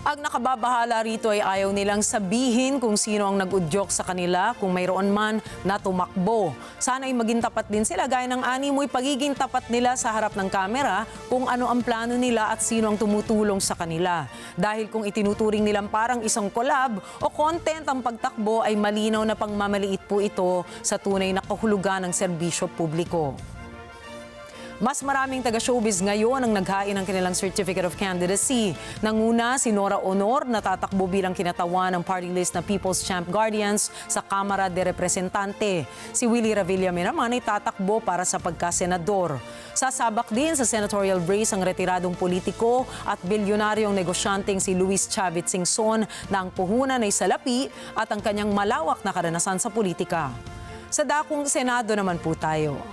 Ang nakababahala rito ay ayaw nilang sabihin kung sino ang nag-udyok sa kanila kung mayroon man na tumakbo. Sana ay maging tapat din sila gaya ng animoy pagiging tapat nila sa harap ng kamera kung ano ang plano nila at sino ang tumutulong sa kanila. Dahil kung itinuturing nilang parang isang collab o content ang pagtakbo ay malinaw na pangmamaliit po ito sa tunay na kahulugan ng serbisyo publiko. Mas maraming taga-showbiz ngayon ang naghain ng kanilang Certificate of Candidacy. Nanguna si Nora Honor na tatakbo bilang kinatawan ng party list na People's Champ Guardians sa Kamara de Representante. Si Willie Revillame naman ay tatakbo para sa pagkasenador. Sasabak din sa senatorial race ang retiradong politiko at bilyonaryong negosyanteng si Luis Chavit Singson na ang puhunan ay salapi at ang kanyang malawak na karanasan sa politika. Sa dakong Senado naman po tayo.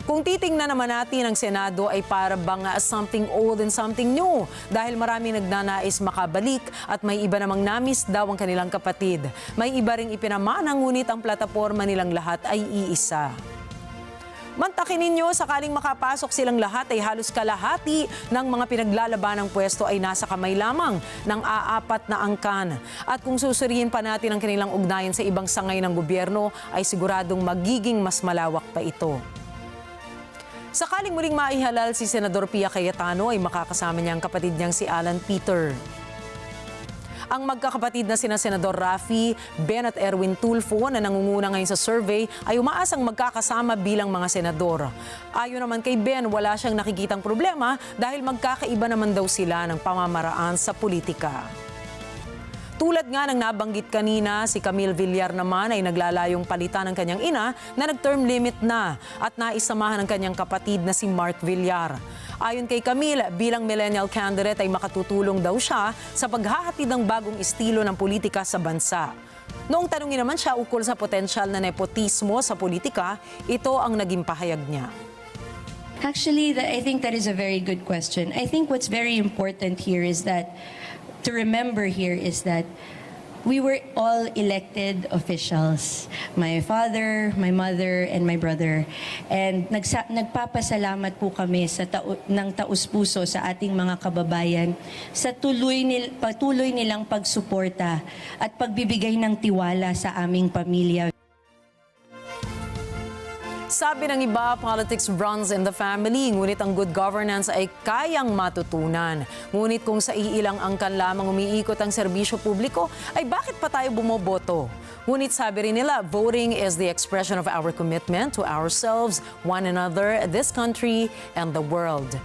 Kung titingnan naman natin ang Senado ay para bang something old and something new dahil maraming nagnanais makabalik at may iba namang namiss daw ang kanilang kapatid. May iba ring ipinamana ngunit ang plataporma nilang lahat ay iisa. Mantakin ninyo, sakaling makapasok silang lahat ay halos kalahati ng mga pinaglalaban ng pwesto ay nasa kamay lamang ng aapat na angkan. At kung susuriin pa natin ang kanilang ugnayan sa ibang sangay ng gobyerno ay siguradong magiging mas malawak pa ito. Sakaling muling maihalal si Senador Pia Cayetano ay makakasama niya ang kapatid niyang si Alan Peter. Ang magkakapatid na sina Senador Raffy, Ben at Erwin Tulfo na nangunguna ngayon sa survey ay umaasang magkakasama bilang mga senador. Ayon naman kay Ben, wala siyang nakikitang problema dahil magkakaiba naman daw sila ng pamamaraan sa politika. Tulad nga ng nabanggit kanina, si Camille Villar naman ay naglalayong palitan ng kanyang ina na nag-term limit na at naisamahan ng kanyang kapatid na si Mark Villar. Ayon kay Camille, bilang millennial candidate ay makatutulong daw siya sa paghahatid ng bagong estilo ng politika sa bansa. Noong tanungin naman siya ukol sa potensyal na nepotismo sa politika, ito ang naging pahayag niya. Actually, I think that is a very good question. I think what's very important here is that to remember here is that we were all elected officials. My father, my mother, and my brother. And nagpapasalamat po kami ng taus-puso sa ating mga kababayan sa patuloy nilang pagsuporta at pagbibigay ng tiwala sa aming pamilya. Sabi ng iba, politics runs in the family, ngunit ang good governance ay kayang matutunan. Ngunit kung sa iilang angkan lamang umiikot ang serbisyo publiko, ay bakit pa tayo bumoboto? Ngunit sabi rin nila, voting is the expression of our commitment to ourselves, one another, this country, and the world.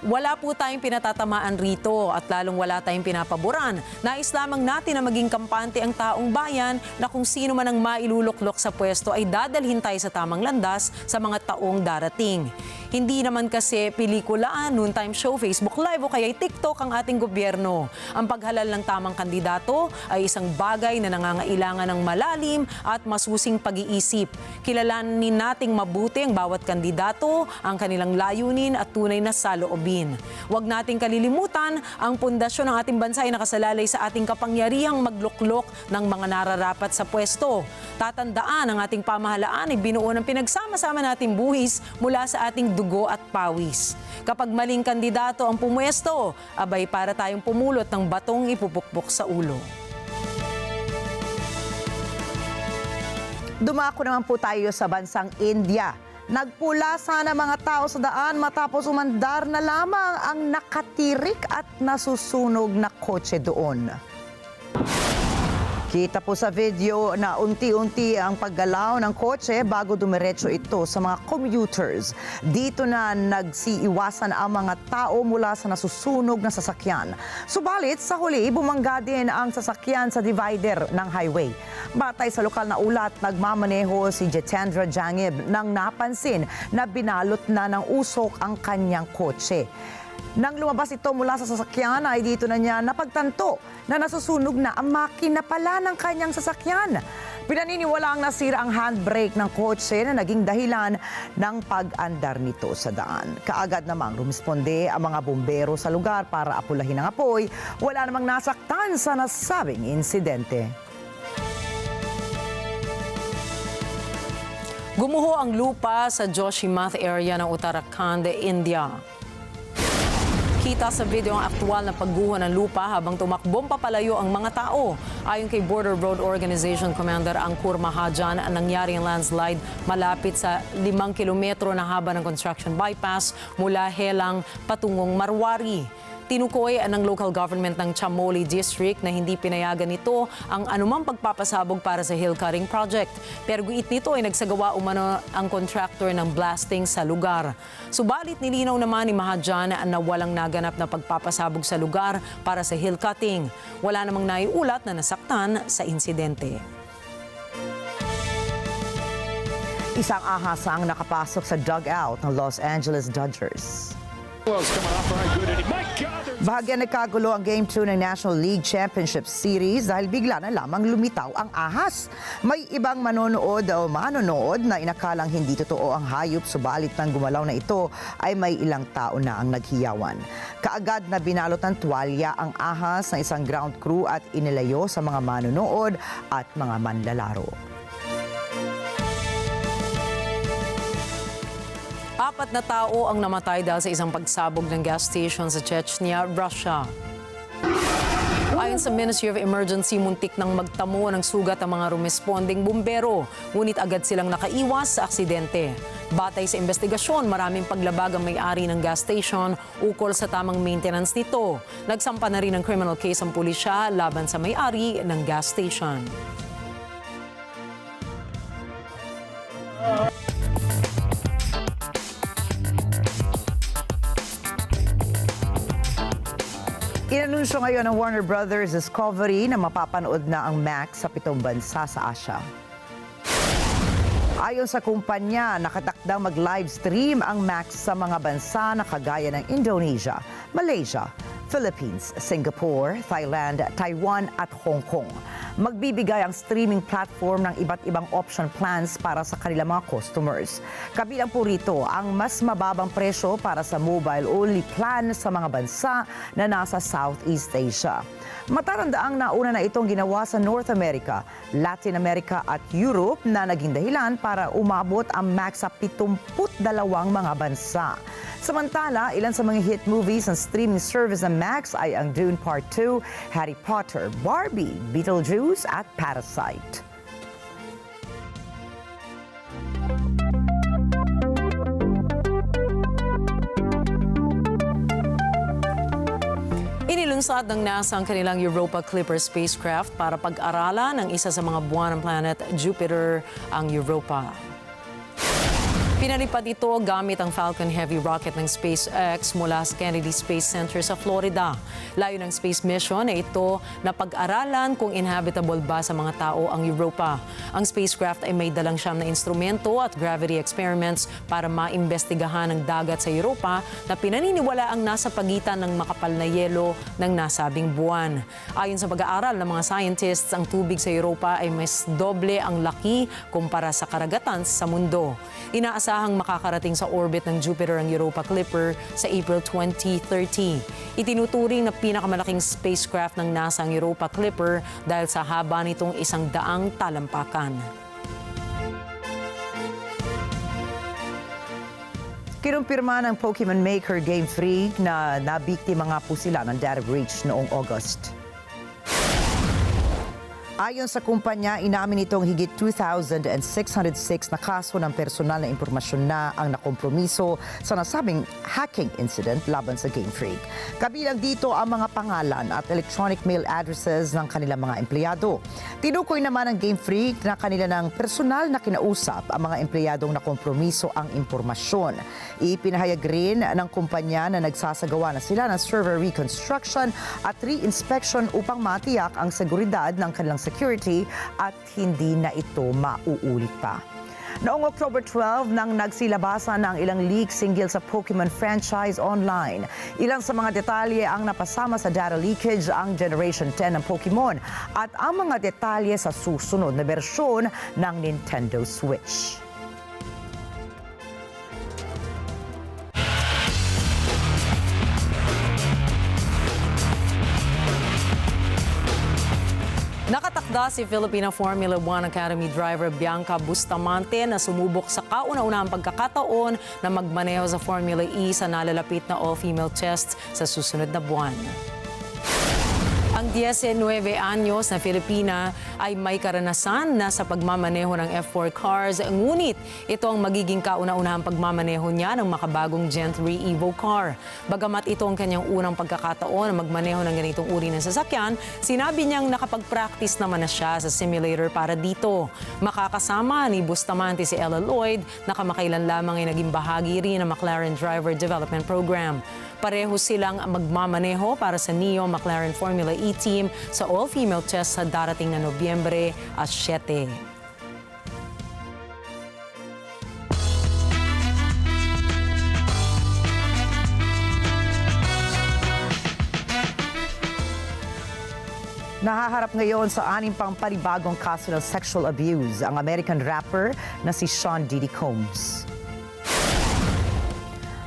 Wala po tayong pinatatamaan rito at lalong wala tayong pinapaboran. Nais lamang natin na maging kampante ang taong bayan na kung sino man ang mailuluklok sa pwesto ay dadalhin tayo sa tamang landas sa mga taong darating. Hindi naman kasi pelikulaan, noontime show, Facebook Live o kaya TikTok ang ating gobyerno. Ang paghalal ng tamang kandidato ay isang bagay na nangangailangan ng malalim at masusing pag-iisip. Kilalanin nating mabuti ang bawat kandidato, ang kanilang layunin at tunay na saloobin. Philippine. Huwag nating kalilimutan, ang pundasyon ng ating bansa ay nakasalalay sa ating kapangyarihang magluklok ng mga nararapat sa pwesto. Tatandaan, ang ating pamahalaan ay binuo ng pinagsama-sama nating buhis mula sa ating dugo at pawis. Kapag maling kandidato ang pumwesto, abay para tayong pumulot ng batong ipupukpok sa ulo. Dumako naman po tayo sa bansang India. Nagpula sana mga tao sa daan matapos umandar na lamang ang nakatirik at nasusunog na kotse doon. Kita po sa video na unti-unti ang paggalaw ng kotse bago dumiretso ito sa mga commuters. Dito na nagsiiwasan ang mga tao mula sa nasusunog na sasakyan. Subalit sa huli, bumangga din ang sasakyan sa divider ng highway. Batay sa lokal na ulat, nagmamaneho si Jitendra Jangib nang napansin na binalot na ng usok ang kanyang kotse. Nang lumabas ito mula sa sasakyan ay dito na niya napagtanto na nasusunog na ang makina pala ng kanyang sasakyan. Pinaniniwala ang nasira ang handbrake ng kotse na naging dahilan ng pag-andar nito sa daan. Kaagad namang rumisponde ang mga bumbero sa lugar para apulahin ang apoy. Wala namang nasaktan sa nasabing insidente. Gumuho ang lupa sa Joshimath area ng Uttarakhand, India. Kita sa video ang aktwal na pagguho ng lupa habang tumakbong papalayo ang mga tao. Ayon kay Border Road Organization Commander Angkur Mahajan, nangyari ang landslide malapit sa 5 kilometro na haba ng construction bypass mula Helang patungong Marwari. Tinukoy ng local government ng Chamoli District na hindi pinayagan nito ang anumang pagpapasabog para sa hill cutting project. Pero guit nito ay nagsagawa umano ang contractor ng blasting sa lugar. Subalit nilinaw naman ni Mahajan na walang naganap na pagpapasabog sa lugar para sa hill cutting. Wala namang naiulat na nasaktan sa insidente. Isang ahas ang nakapasok sa dugout ng Los Angeles Dodgers. Bahagyan nagkagulo ang Game 2 ng National League Championship Series dahil bigla na lamang lumitaw ang ahas. May ibang manonood na inakalang hindi totoo ang hayop, subalit nang gumalaw na ito ay may ilang tao na ang naghiyawan. Kaagad na binalot ng tuwalya ang ahas ng isang ground crew at inilayo sa mga manonood at mga manlalaro. 4 na tao ang namatay dahil sa isang pagsabog ng gas station sa Chechnya, Russia. Ayon sa Ministry of Emergency, muntik nang magtamo ng sugat ang mga rumesponding bumbero, ngunit agad silang nakaiwas sa aksidente. Batay sa investigasyon, maraming paglabag ang may-ari ng gas station ukol sa tamang maintenance nito. Nagsampa na rin ng criminal case ang pulisya laban sa may-ari ng gas station. Inanunsyo ngayon ng Warner Brothers Discovery na mapapanood na ang Max sa 7 bansa sa Asia. Ayon sa kumpanya, nakatakdang mag-live stream ang Max sa mga bansa na kagaya ng Indonesia, Malaysia, Philippines, Singapore, Thailand, Taiwan at Hong Kong. Magbibigay ang streaming platform ng iba't ibang option plans para sa kanilang mga customers. Kabilang po rito ang mas mababang presyo para sa mobile-only plan sa mga bansa na nasa Southeast Asia. Matatandaang nauna na itong ginawa sa North America, Latin America at Europe na naging dahilan para umabot ang Max sa 72 mga bansa. Samantala, ilan sa mga hit movies ng streaming service ng Max ay ang Dune Part 2, Harry Potter, Barbie, Beetlejuice at Parasite. Inilunsad ng NASA ang kanilang Europa Clipper spacecraft para pag-aralan ang isa sa mga buwan ng planet Jupiter, ang Europa. Pinalipad ito gamit ang Falcon Heavy rocket ng SpaceX mula sa Kennedy Space Center sa Florida. Layo ng space mission na ito na pag-aralan kung inhabitable ba sa mga tao ang Europa. Ang spacecraft ay may dalang siyam na instrumento at gravity experiments para maimbestigahan ang dagat sa Europa na pinaniniwala ang nasa pagitan ng makapal na yelo ng nasabing buwan. Ayon sa pag-aaral ng mga scientists, ang tubig sa Europa ay mas doble ang laki kumpara sa karagatan sa mundo. Inaasa inaasahang makakarating sa orbit ng Jupiter ang Europa Clipper sa April 2030. Itinuturing na pinakamalaking spacecraft ng NASA ang Europa Clipper dahil sa haba nitong 100 talampakan. Kinumpirma ng Pokemon maker Game Freak na nabiktima nga po sila ng data breach noong August. Ayon sa kumpanya, inamin itong higit 2,606 na kaso ng personal na impormasyon na ang nakompromiso sa nasabing hacking incident laban sa Game Freak. Kabilang dito ang mga pangalan at electronic mail addresses ng kanilang mga empleyado. Tinukoy naman ng Game Freak na kanila ng personal na kinausap ang mga empleyadong nakompromiso ang impormasyon. Ipinahayag rin ng kumpanya na nagsasagawa na sila ng server reconstruction at re-inspection upang matiyak ang seguridad ng kanilang security at hindi na ito mauulit pa. Noong October 12 nang nagsilabasan ng ilang leaks hinggil sa Pokemon franchise online. Ilang sa mga detalye ang napasama sa data leakage ang Generation 10 ng Pokemon at ang mga detalye sa susunod na bersyon ng Nintendo Switch. Nakatakda si Filipino Formula 1 Academy driver Bianca Bustamante na sumubok sa kauna-unahang pagkakataon na magmaneho sa Formula E sa nalalapit na all-female test sa susunod na buwan. Ang 19 anyos na Filipina ay may karanasan na sa pagmamaneho ng F4 cars, ngunit ito ang magiging kauna-unahang pagmamaneho niya ng makabagong Gen 3 Evo car. Bagamat ito ang kanyang unang pagkakataon na magmaneho ng ganitong uri ng sasakyan, sinabi niyang nakapag-practice naman na siya sa simulator para dito. Makakasama ni Bustamante si Ella Lloyd na kamakailan lamang ay naging bahagi rin ng McLaren Driver Development Program. Pareho silang magmamaneho para sa Neo McLaren Formula E team sa all-female test sa darating na Nobyembre 7. Nahaharap ngayon sa 6 pang panibagong kaso ng sexual abuse ang American rapper na si Sean Diddy Combs.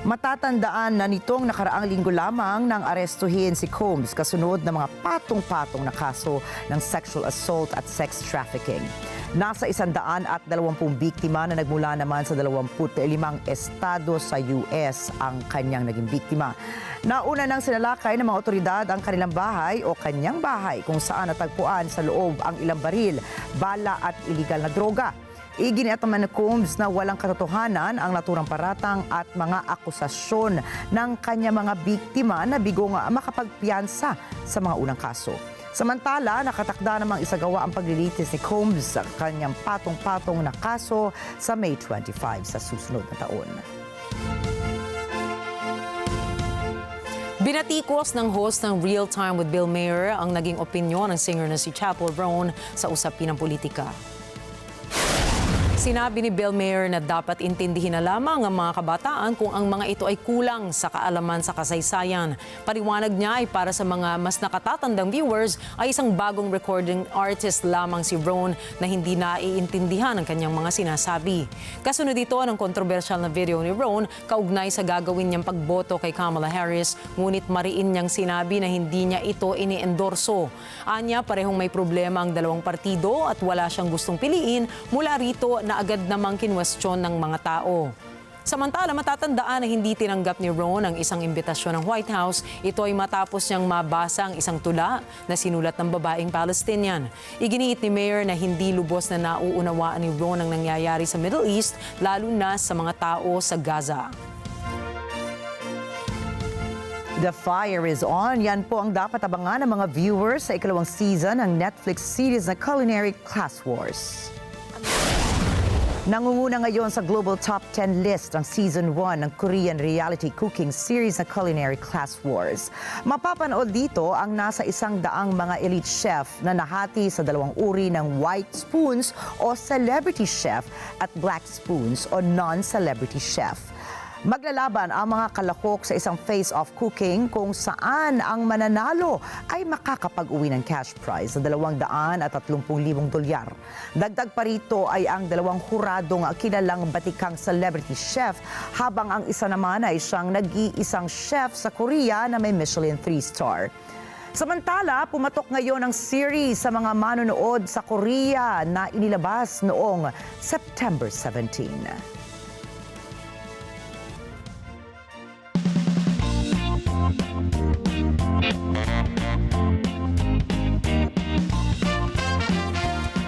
Matatandaan na nitong nakaraang linggo lamang nang arestuhin si Combs kasunod ng mga patong-patong na kaso ng sexual assault at sex trafficking. Nasa 120 biktima na nagmula naman sa 25 estado sa US ang kanyang naging biktima. Nauna nang sinalakay ng mga otoridad ang kanilang bahay o kanyang bahay kung saan natagpuan sa loob ang ilang baril, bala at iligal na droga. Iginiit naman ng Combs na walang katotohanan ang naturang paratang at mga akusasyon ng kanya mga biktima na bigong makapagpiyansa sa mga unang kaso. Samantala, nakatakda namang isagawa ang paglilitis ni Combs sa kanyang patong-patong na kaso sa May 25 sa susunod na taon. Binatikos ng host ng Real Time with Bill Maher ang naging opinyon ng singer na si Chappell Roan sa usapin ng politika. Sinabi ni Bill Maher na dapat intindihin na lamang ang mga kabataan kung ang mga ito ay kulang sa kaalaman sa kasaysayan. Paliwanag niya ay para sa mga mas nakatatandang viewers ay isang bagong recording artist lamang si Ron na hindi naiintindihan ang kanyang mga sinasabi. Kasunod ito ng kontrobersyal na video ni Ron kaugnay sa gagawin niyang pagboto kay Kamala Harris, ngunit mariin niyang sinabi na hindi niya ito iniendorso. Anya, parehong may problema ang dalawang partido at wala siyang gustong piliin mula rito na agad namang kinwestiyon ng mga tao. Samantala, matatandaan na hindi tinanggap ni Ron ang isang imbitasyon ng White House. Ito ay matapos niyang mabasa ang isang tula na sinulat ng babaeng Palestinian. Iginiit ni Mayor na hindi lubos na nauunawaan ni Ron ang nangyayari sa Middle East, lalo na sa mga tao sa Gaza. The Fire is On. Yan po ang dapat abangan ng mga viewers sa ikalawang season ng Netflix series na Culinary Class Wars. Nangunguna ngayon sa Global Top 10 list ang Season 1 ng Korean reality cooking series na Culinary Class Wars. Mapapanood dito ang nasa 100 mga elite chef na nahati sa 2 uri ng white spoons o celebrity chef at black spoons o non-celebrity chef. Maglalaban ang mga kalakok sa isang face-off cooking kung saan ang mananalo ay makakapag-uwi ng cash prize na $230,000. Dagdag pa rito ay ang dalawang huradong kilalang batikang celebrity chef, habang ang isa naman ay siyang nag-iisang chef sa Korea na may Michelin 3-star. Samantala, pumatok ngayon ang series sa mga manonood sa Korea na inilabas noong September 17.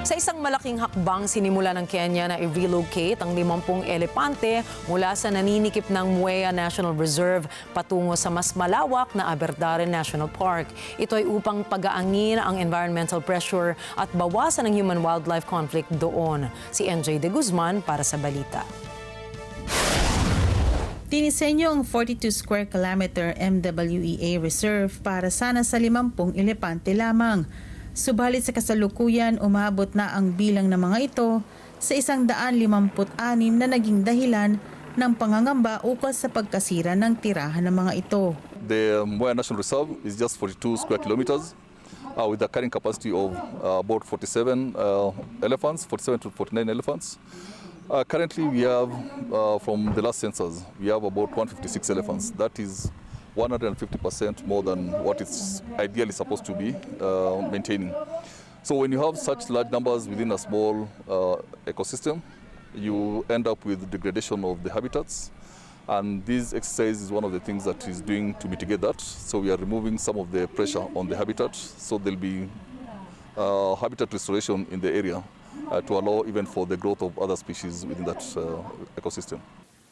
Sa isang malaking hakbang, sinimula ng Kenya na i-relocate ang 50 elepante mula sa naninikip ng Muea National Reserve patungo sa mas malawak na Aberdare National Park. Ito ay upang pagaangin ang environmental pressure at bawasan ang human-wildlife conflict doon. Si NJ De Guzman para sa balita. Dinisenyo ang 42 square kilometer MWEA Reserve para sana sa 50 elepante lamang. Subalit sa kasalukuyan, umabot na ang bilang ng mga ito sa 156 na naging dahilan ng pangangamba ukol sa pagkasira ng tirahan ng mga ito. The Muea National Reserve is just 42 square kilometers with a carrying capacity of about 47 elephants, 47 to 49 elephants. Currently, we have, from the last census, we have about 156 elephants. That is 150% more than what it's ideally supposed to be maintaining. So when you have such large numbers within a small ecosystem, you end up with degradation of the habitats. And this exercise is one of the things that is doing to mitigate that. So we are removing some of the pressure on the habitat. So there'll be habitat restoration in the area to allow even for the growth of other species within that ecosystem.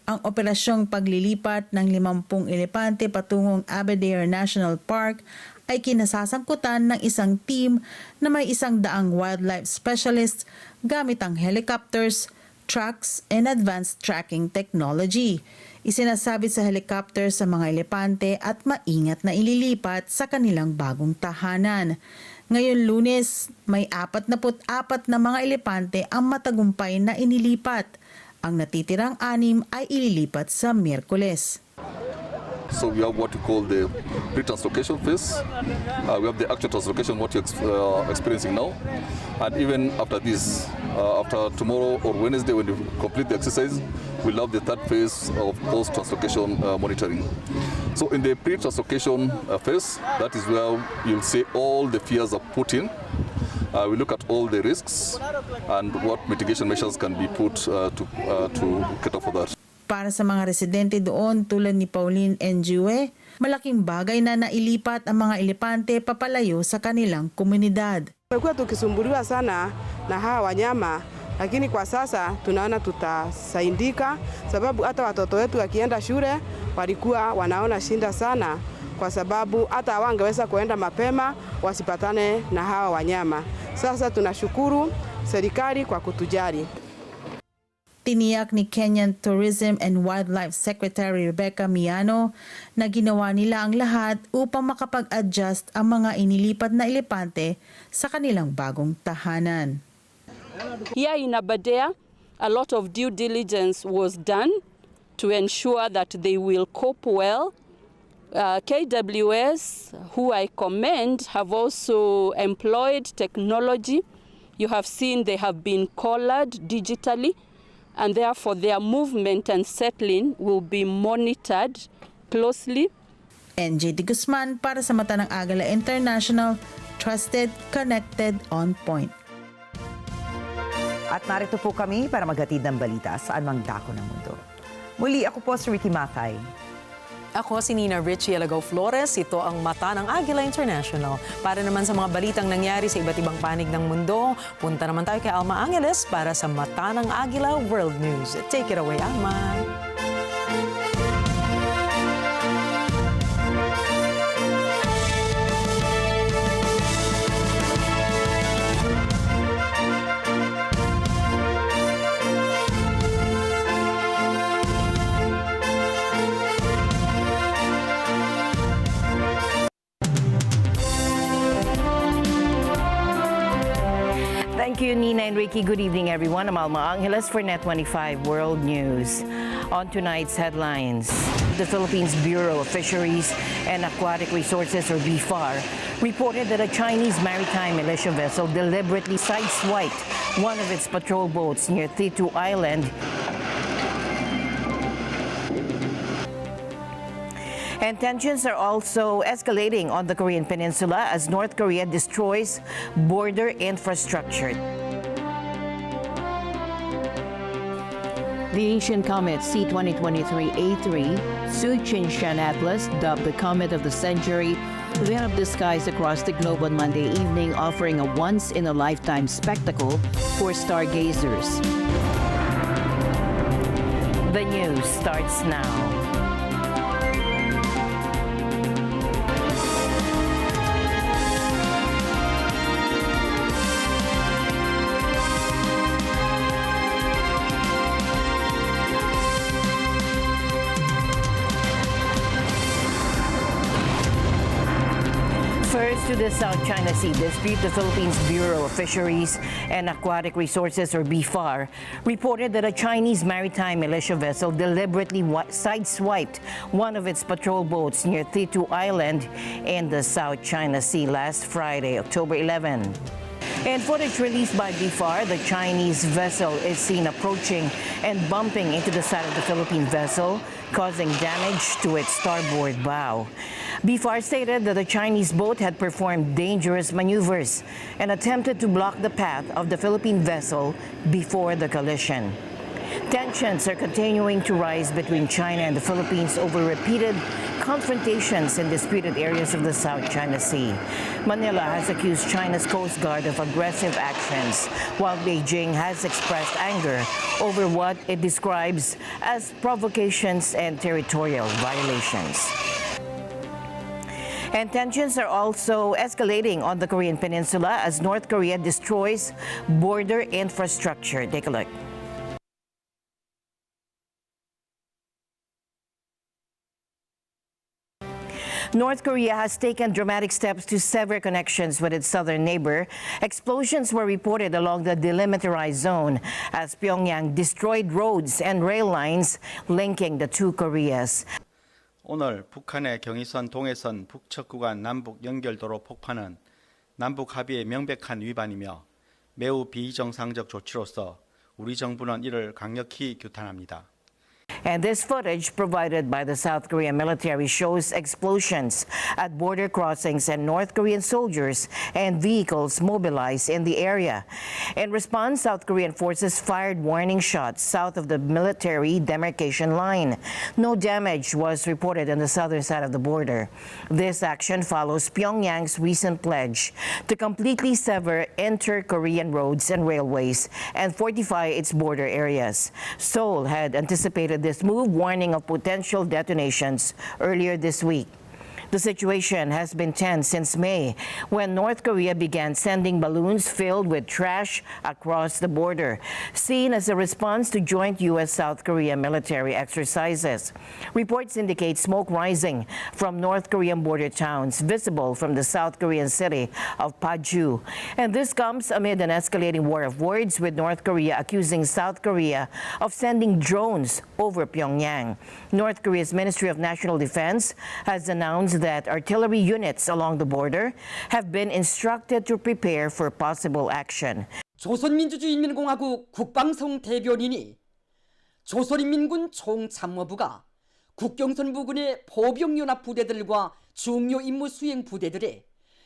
Ang operasyong paglilipat ng 50 elepante patungong Aberdare National Park ay kinasasangkutan ng isang team na may 100 wildlife specialists gamit ang helicopters, trucks, and advanced tracking technology. Isinasabit sa helicopter sa mga elepante at maingat na ililipat sa kanilang bagong tahanan. Ngayon Lunes, may 44 na mga elepante ang matagumpay na inilipat. Ang natitirang 6 ay ililipat sa Miyerkules. So we have what we call the pre-translocation phase. We have the actual translocation, what you're experiencing now. And even after this, after tomorrow or Wednesday, when you complete the exercise, we'll have the third phase of post-translocation monitoring. So in the pre-translocation phase, that is where you'll see all the fears are put in. We look at all the risks and what mitigation measures can be put to cater for that. Para sa mga residente doon tulad ni Pauline Njue, malaking bagay na nailipat ang mga elepante papalayo sa kanilang komunidad. Tumekuwa tukisumbuliwa sana na hawa wanyama, lakini kwa sasa tunaona tutasaidika, sababu hata watoto wetu wakienda shule walikuwa wanaona shinda sana, kwa sababu hata hawangeweza kuenda mapema wasipatane na hawa wanyama. Sasa tunashukuru serikali kwa kutujali. Tiniyak ni Kenyan Tourism and Wildlife Secretary Rebecca Miano na ginawa nila ang lahat upang makapag-adjust ang mga inilipat na elepante sa kanilang bagong tahanan. Here in Aberdare, a lot of due diligence was done to ensure that they will cope well. KWS, who I commend, have also employed technology. You have seen they have been collared digitally, and therefore their movement and settling will be monitored closely. NJ De Guzman para sa Mata ng Agila International, trusted, connected, on point. At narito po kami para maghatid ng balita saan mang dako ng mundo. Muli, ako po si Rikki Mathay. Ako si Rikki Alagao Flores. Ito ang Mata ng Agila International. Para naman sa mga balitang nangyari sa iba't ibang panig ng mundo, punta naman tayo kay Alma Angeles para sa Mata ng Agila World News. Take it away, Alma. The Thank you, Nina and Rikki. Good evening, everyone. I'm Alma Angeles for Net25 World News. On tonight's headlines, the Philippines Bureau of Fisheries and Aquatic Resources, or BFAR, reported that a Chinese maritime militia vessel deliberately sideswiped one of its patrol boats near Thitu Island. And tensions are also escalating on the Korean Peninsula as North Korea destroys border infrastructure. The ancient comet C-2023-A3, Tsuchinshan Atlas, dubbed the comet of the century, lit up the skies across the globe on Monday evening, offering a once-in-a-lifetime spectacle for stargazers. The news starts now. First, to the South China Sea dispute, the Philippines Bureau of Fisheries and Aquatic Resources, or BFAR, reported that a Chinese maritime militia vessel deliberately sideswiped one of its patrol boats near Thitu Island in the South China Sea last Friday, October 11. In footage released by BFAR, the Chinese vessel is seen approaching and bumping into the side of the Philippine vessel, causing damage to its starboard bow. BFAR stated that the Chinese boat had performed dangerous maneuvers and attempted to block the path of the Philippine vessel before the collision. Tensions are continuing to rise between China and the Philippines over repeated confrontations in disputed areas of the South China Sea. Manila has accused China's Coast Guard of aggressive actions, while Beijing has expressed anger over what it describes as provocations and territorial violations. And tensions are also escalating on the Korean Peninsula as North Korea destroys border infrastructure. Take a look. North Korea has taken dramatic steps to sever connections with its southern neighbor. Explosions were reported along the delimitarized zone as Pyongyang destroyed roads and rail lines linking the two Koreas. 오늘 북한의 경의선, 동해선, 북측 구간 남북 연결도로 폭파는 남북 합의의 명백한 위반이며 매우 비정상적 조치로서 우리 정부는 이를 강력히 규탄합니다. And this footage provided by the South Korean military shows explosions at border crossings and North Korean soldiers and vehicles mobilized in the area. In response, South Korean forces fired warning shots south of the military demarcation line. No damage was reported on the southern side of the border. This action follows Pyongyang's recent pledge to completely sever inter-Korean roads and railways and fortify its border areas. Seoul had anticipated this move, warning of potential detonations earlier this week. The situation has been tense since May, when North Korea began sending balloons filled with trash across the border, seen as a response to joint U.S.-South Korea military exercises. Reports indicate smoke rising from North Korean border towns visible from the South Korean city of Paju. And this comes amid an escalating war of words, with North Korea accusing South Korea of sending drones over Pyongyang. North Korea's Ministry of National Defense has announced that artillery units along the border have been instructed to prepare for possible action. 조선민주주의인민공화국 국방성 대변인이 조선인민군 총참모부가 국경선 부근의 보병연합 부대들과 중요 임무 수행 부대들의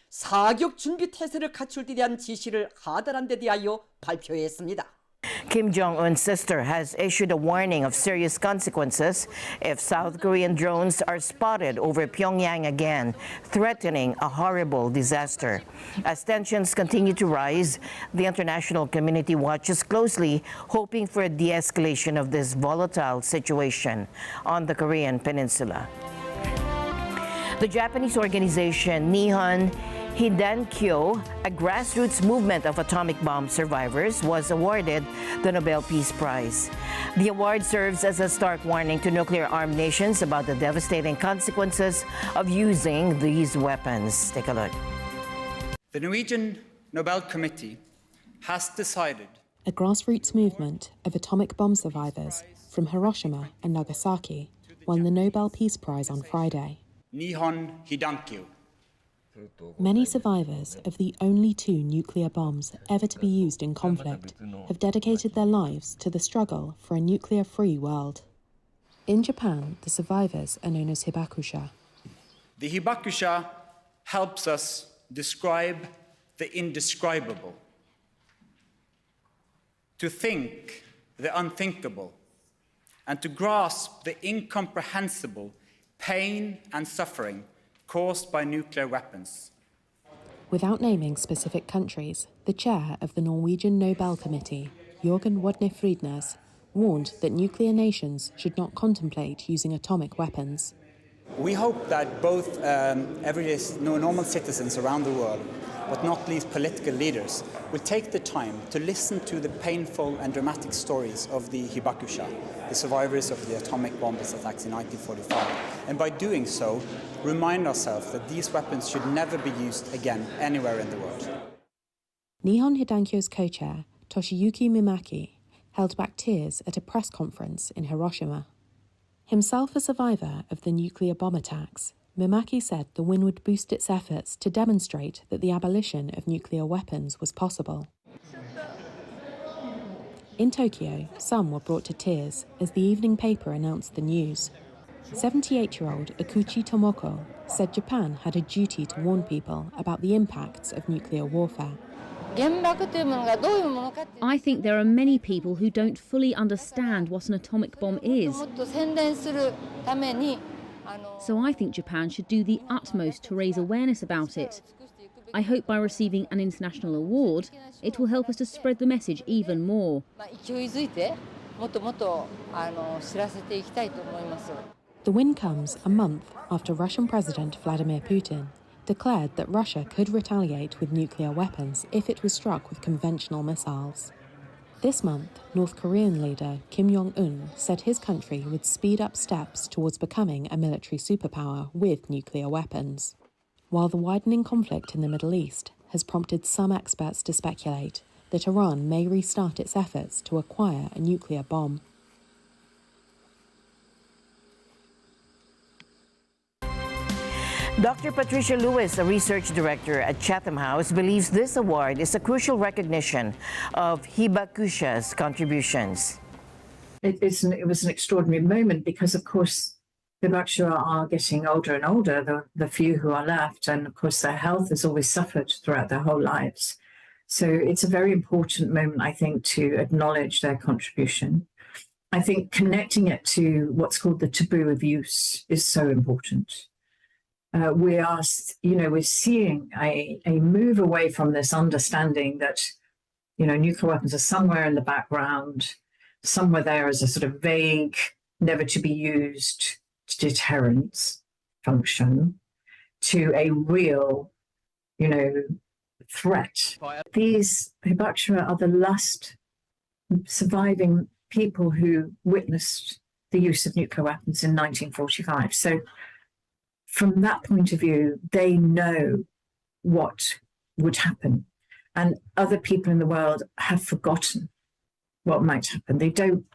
사격 준비 태세를 갖출 데 대한 지시를 하달한 데 대하여 발표했습니다. Kim Jong-un's sister has issued a warning of serious consequences if South Korean drones are spotted over Pyongyang again, threatening a horrible disaster. As tensions continue to rise, the international community watches closely, hoping for a de-escalation of this volatile situation on the Korean Peninsula. The Japanese organization Nihon Hidankyo, a grassroots movement of atomic bomb survivors, was awarded the Nobel Peace Prize. The award serves as a stark warning to nuclear-armed nations about the devastating consequences of using these weapons. Take a look. The Norwegian Nobel Committee has decided a grassroots movement of atomic bomb survivors from Hiroshima and Nagasaki won the Nobel Peace Prize on Friday. Nihon Hidankyo. Many survivors of the only 2 nuclear bombs ever to be used in conflict have dedicated their lives to the struggle for a nuclear-free world. In Japan, the survivors are known as hibakusha. The hibakusha helps us describe the indescribable, to think the unthinkable, and to grasp the incomprehensible pain and suffering caused by nuclear weapons. Without naming specific countries, the chair of the Norwegian Nobel Committee, Jørgen Wadne-Fridnes, warned that nuclear nations should not contemplate using atomic weapons. We hope that both everyday normal citizens around the world, but not least political leaders, will take the time to listen to the painful and dramatic stories of the hibakusha, the survivors of the atomic bomb attacks in 1945, and by doing so, remind ourselves that these weapons should never be used again anywhere in the world. Nihon Hidankyo's co-chair, Toshiyuki Mimaki, held back tears at a press conference in Hiroshima. Himself a survivor of the nuclear bomb attacks, Mimaki said the win would boost its efforts to demonstrate that the abolition of nuclear weapons was possible. In Tokyo, some were brought to tears as the evening paper announced the news. 78-year-old Akuchi Tomoko said Japan had a duty to warn people about the impacts of nuclear warfare. I think there are many people who don't fully understand what an atomic bomb is. So I think Japan should do the utmost to raise awareness about it. I hope by receiving an international award, it will help us to spread the message even more. The win comes a month after Russian President Vladimir Putin declared that Russia could retaliate with nuclear weapons if it was struck with conventional missiles. This month, North Korean leader Kim Jong-un said his country would speed up steps towards becoming a military superpower with nuclear weapons. While the widening conflict in the Middle East has prompted some experts to speculate that Iran may restart its efforts to acquire a nuclear bomb. Dr. Patricia Lewis, a research director at Chatham House, believes this award is a crucial recognition of hibakusha's contributions. It was an extraordinary moment because, of course, hibakusha are getting older and older, the few who are left, and of course their health has always suffered throughout their whole lives. So it's a very important moment, I think, to acknowledge their contribution. I think connecting it to what's called the taboo of use is so important. We're seeing a move away from this understanding that, nuclear weapons are somewhere in the background, somewhere there as a sort of vague, never to be used deterrence function, to a real, threat. These hibakusha are the last surviving people who witnessed the use of nuclear weapons in 1945. So from that point of view, they know what would happen. And other people in the world have forgotten what might happen. They don't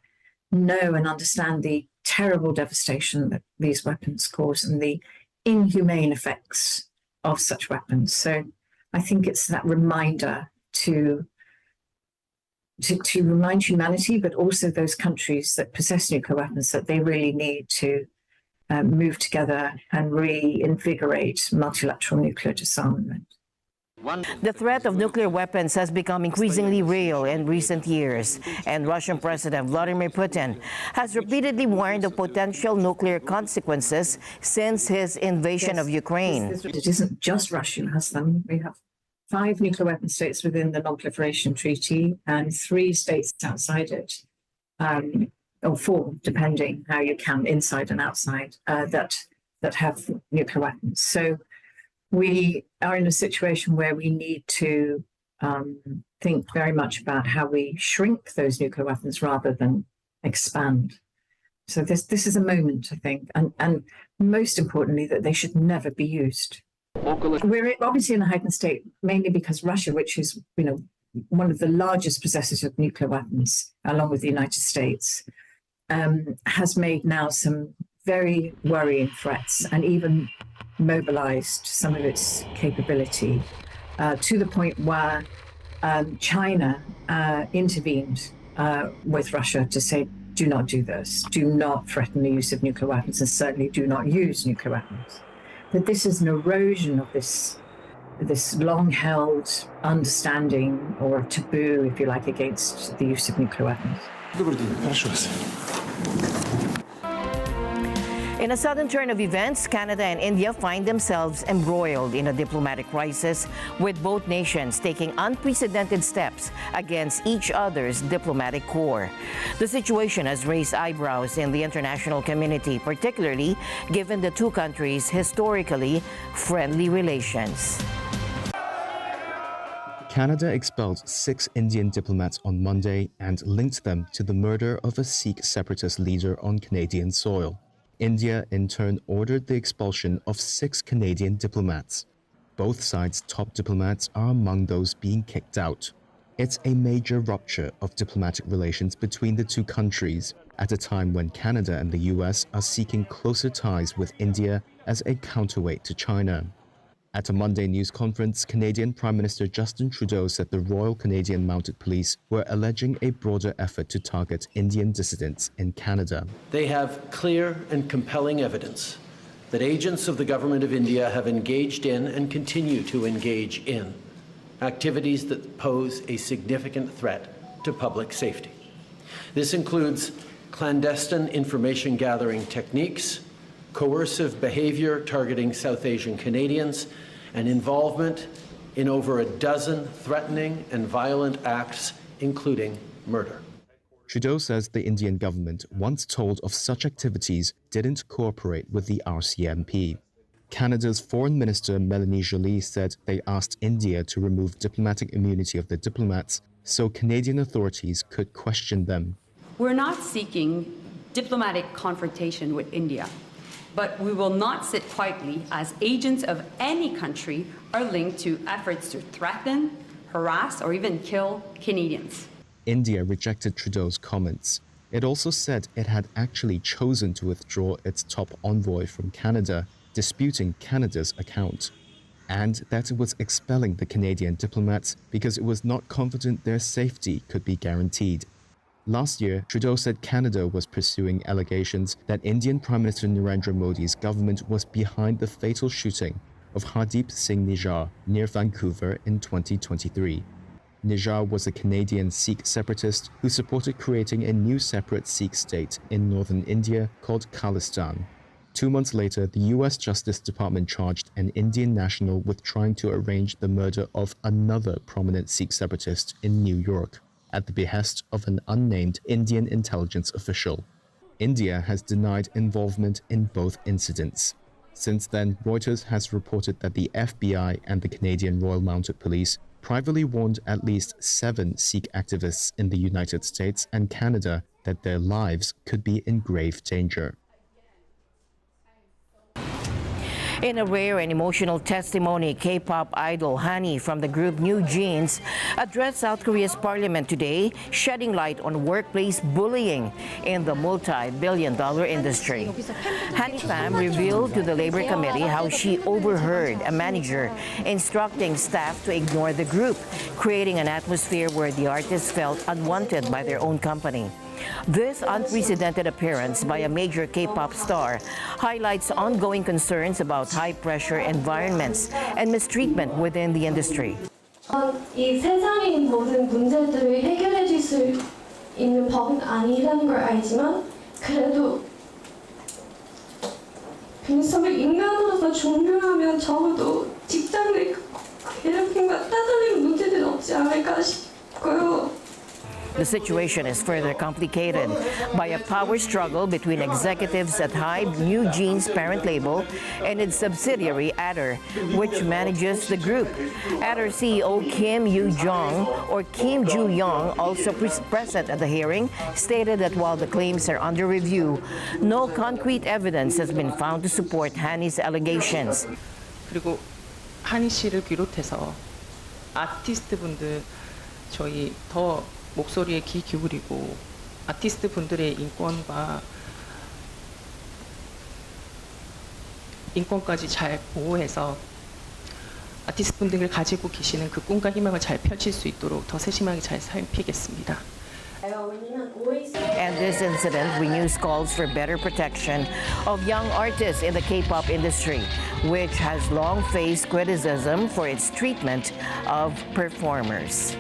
know and understand the terrible devastation that these weapons cause and the inhumane effects of such weapons. So I think it's that reminder to remind humanity, but also those countries that possess nuclear weapons, that they really need to move together and reinvigorate multilateral nuclear disarmament. The threat of nuclear weapons has become increasingly real in recent years, and Russian President Vladimir Putin has repeatedly warned of potential nuclear consequences since his invasion of Ukraine. It isn't just Russia who has them. We have 5 nuclear weapon states within the Non-Proliferation Treaty and 3 states outside it, or 4, depending how you count inside and outside, that have nuclear weapons. So we are in a situation where we need to think very much about how we shrink those nuclear weapons rather than expand. So this is a moment, I think, and most importantly, that they should never be used. We're obviously in a heightened state, mainly because Russia, which is, one of the largest possessors of nuclear weapons, along with the United States, has made now some very worrying threats and even mobilized some of its capability to the point where China intervened with Russia to say, do not do this, do not threaten the use of nuclear weapons, and certainly do not use nuclear weapons. That this is an erosion of this long-held understanding or taboo, if you like, against the use of nuclear weapons. In a sudden turn of events, Canada and India find themselves embroiled in a diplomatic crisis, with both nations taking unprecedented steps against each other's diplomatic corps. The situation has raised eyebrows in the international community, particularly given the two countries' historically friendly relations. Canada expelled 6 Indian diplomats on Monday and linked them to the murder of a Sikh separatist leader on Canadian soil. India, in turn, ordered the expulsion of 6 Canadian diplomats. Both sides' top diplomats are among those being kicked out. It's a major rupture of diplomatic relations between the two countries at a time when Canada and the US are seeking closer ties with India as a counterweight to China. At a Monday news conference, Canadian Prime Minister Justin Trudeau said the Royal Canadian Mounted Police were alleging a broader effort to target Indian dissidents in Canada. They have clear and compelling evidence that agents of the Government of India have engaged in and continue to engage in activities that pose a significant threat to public safety. This includes clandestine information gathering techniques, coercive behavior targeting South Asian Canadians, and involvement in over a dozen threatening and violent acts, including murder. Trudeau says the Indian government, once told of such activities, didn't cooperate with the RCMP. Canada's Foreign Minister Melanie Joly said they asked India to remove diplomatic immunity of the diplomats so Canadian authorities could question them. We're not seeking diplomatic confrontation with India, but we will not sit quietly as agents of any country are linked to efforts to threaten, harass, or even kill Canadians. India rejected Trudeau's comments. It also said it had actually chosen to withdraw its top envoy from Canada, disputing Canada's account, and that it was expelling the Canadian diplomats because it was not confident their safety could be guaranteed. Last year, Trudeau said Canada was pursuing allegations that Indian Prime Minister Narendra Modi's government was behind the fatal shooting of Hardeep Singh Nijjar near Vancouver in 2023. Nijjar was a Canadian Sikh separatist who supported creating a new separate Sikh state in northern India called Khalistan. 2 months later, the US Justice Department charged an Indian national with trying to arrange the murder of another prominent Sikh separatist in New York, at the behest of an unnamed Indian intelligence official. India has denied involvement in both incidents. Since then, Reuters has reported that the FBI and the Canadian Royal Mounted Police privately warned at least 7 Sikh activists in the United States and Canada that their lives could be in grave danger. In a rare and emotional testimony, K-pop idol Hani from the group New Jeans addressed South Korea's parliament today, shedding light on workplace bullying in the multi-billion-dollar industry. Hani Pham revealed to the Labor Committee how she overheard a manager instructing staff to ignore the group, creating an atmosphere where the artists felt unwanted by their own company. This unprecedented appearance by a major K-pop star highlights ongoing concerns about high-pressure environments and mistreatment within the industry. 이 세상의 모든 문제들을 해결해 줄 수 있는 법은 아니라는 걸 알지만 그래도 민섭을 인간으로서 존경하면 적어도 직장 내 괴롭힘과 따돌림 문제들은 없지 않을까 싶고요. The situation is further complicated by a power struggle between executives at HYBE New Jeans parent label and its subsidiary Adder, which manages the group. Adder CEO Kim Yoo-jong, or Kim Joo-young, also present at the hearing, stated that while the claims are under review, no concrete evidence has been found to support Hani's allegations. 그리고 한희 씨를 비롯해서 아티스트분들 저희 더 목소리에 귀 기울이고 아티스트 분들의 인권까지 잘 보호해서 아티스트 분들이 가지고 계시는 그 꿈과 희망을 잘 펼칠 수 있도록 더 세심하게 잘 살피겠습니다. And this incident renews calls for better protection of young artists in the K-pop industry, which has long faced criticism for its treatment of performers.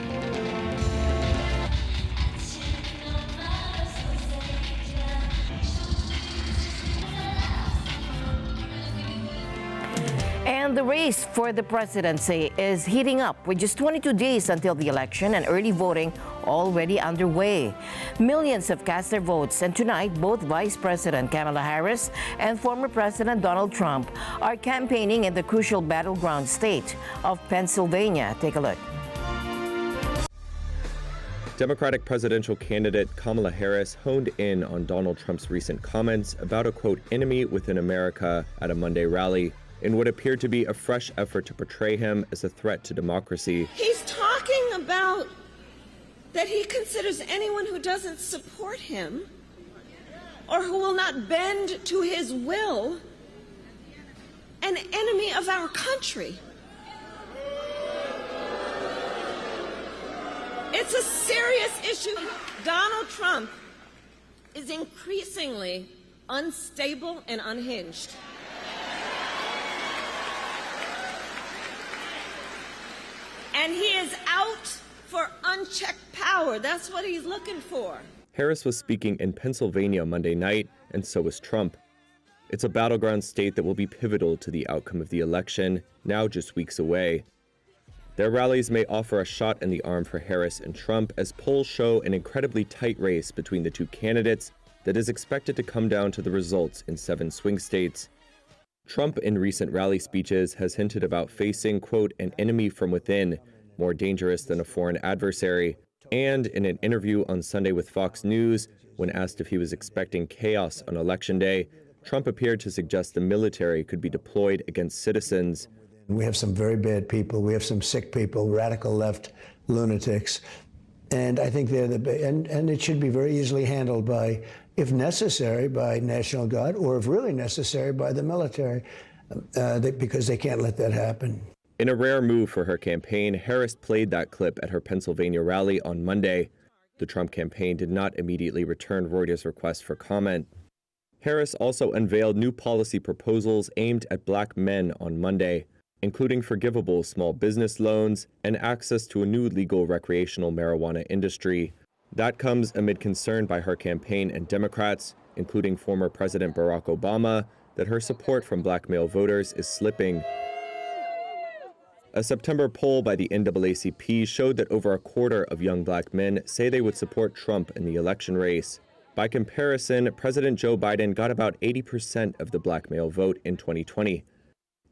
And the race for the presidency is heating up with just 22 days until the election and early voting already underway. Millions have cast their votes, and tonight both Vice President Kamala Harris and former President Donald Trump are campaigning in the crucial battleground state of Pennsylvania. Take a look. Democratic presidential candidate Kamala Harris honed in on Donald Trump's recent comments about a, quote, enemy within America at a Monday rally in what appeared to be a fresh effort to portray him as a threat to democracy. He's talking about that he considers anyone who doesn't support him or who will not bend to his will an enemy of our country. It's a serious issue. Donald Trump is increasingly unstable and unhinged. And he is out for unchecked power. That's what he's looking for. Harris was speaking in Pennsylvania Monday night, and so was Trump. It's a battleground state that will be pivotal to the outcome of the election, now just weeks away. Their rallies may offer a shot in the arm for Harris and Trump, as polls show an incredibly tight race between the two candidates that is expected to come down to the results in 7 swing states. Trump, in recent rally speeches, has hinted about facing, quote, an enemy from within, more dangerous than a foreign adversary. And in an interview on Sunday with Fox News, when asked if he was expecting chaos on Election Day, Trump appeared to suggest the military could be deployed against citizens. We have some very bad people. We have some sick people, radical left lunatics. And I think they're and it should be very easily handled by, if necessary, by National Guard, or if really necessary, by the military, because they can't let that happen. In a rare move for her campaign, Harris played that clip at her Pennsylvania rally on Monday. The Trump campaign did not immediately return Reuters' request for comment. Harris also unveiled new policy proposals aimed at black men on Monday, including forgivable small business loans and access to a new legal recreational marijuana industry. That comes amid concern by her campaign and Democrats, including former President Barack Obama, that her support from black male voters is slipping. A September poll by the NAACP showed that over a quarter of young black men say they would support Trump in the election race. By comparison, President Joe Biden got about 80% of the black male vote in 2020.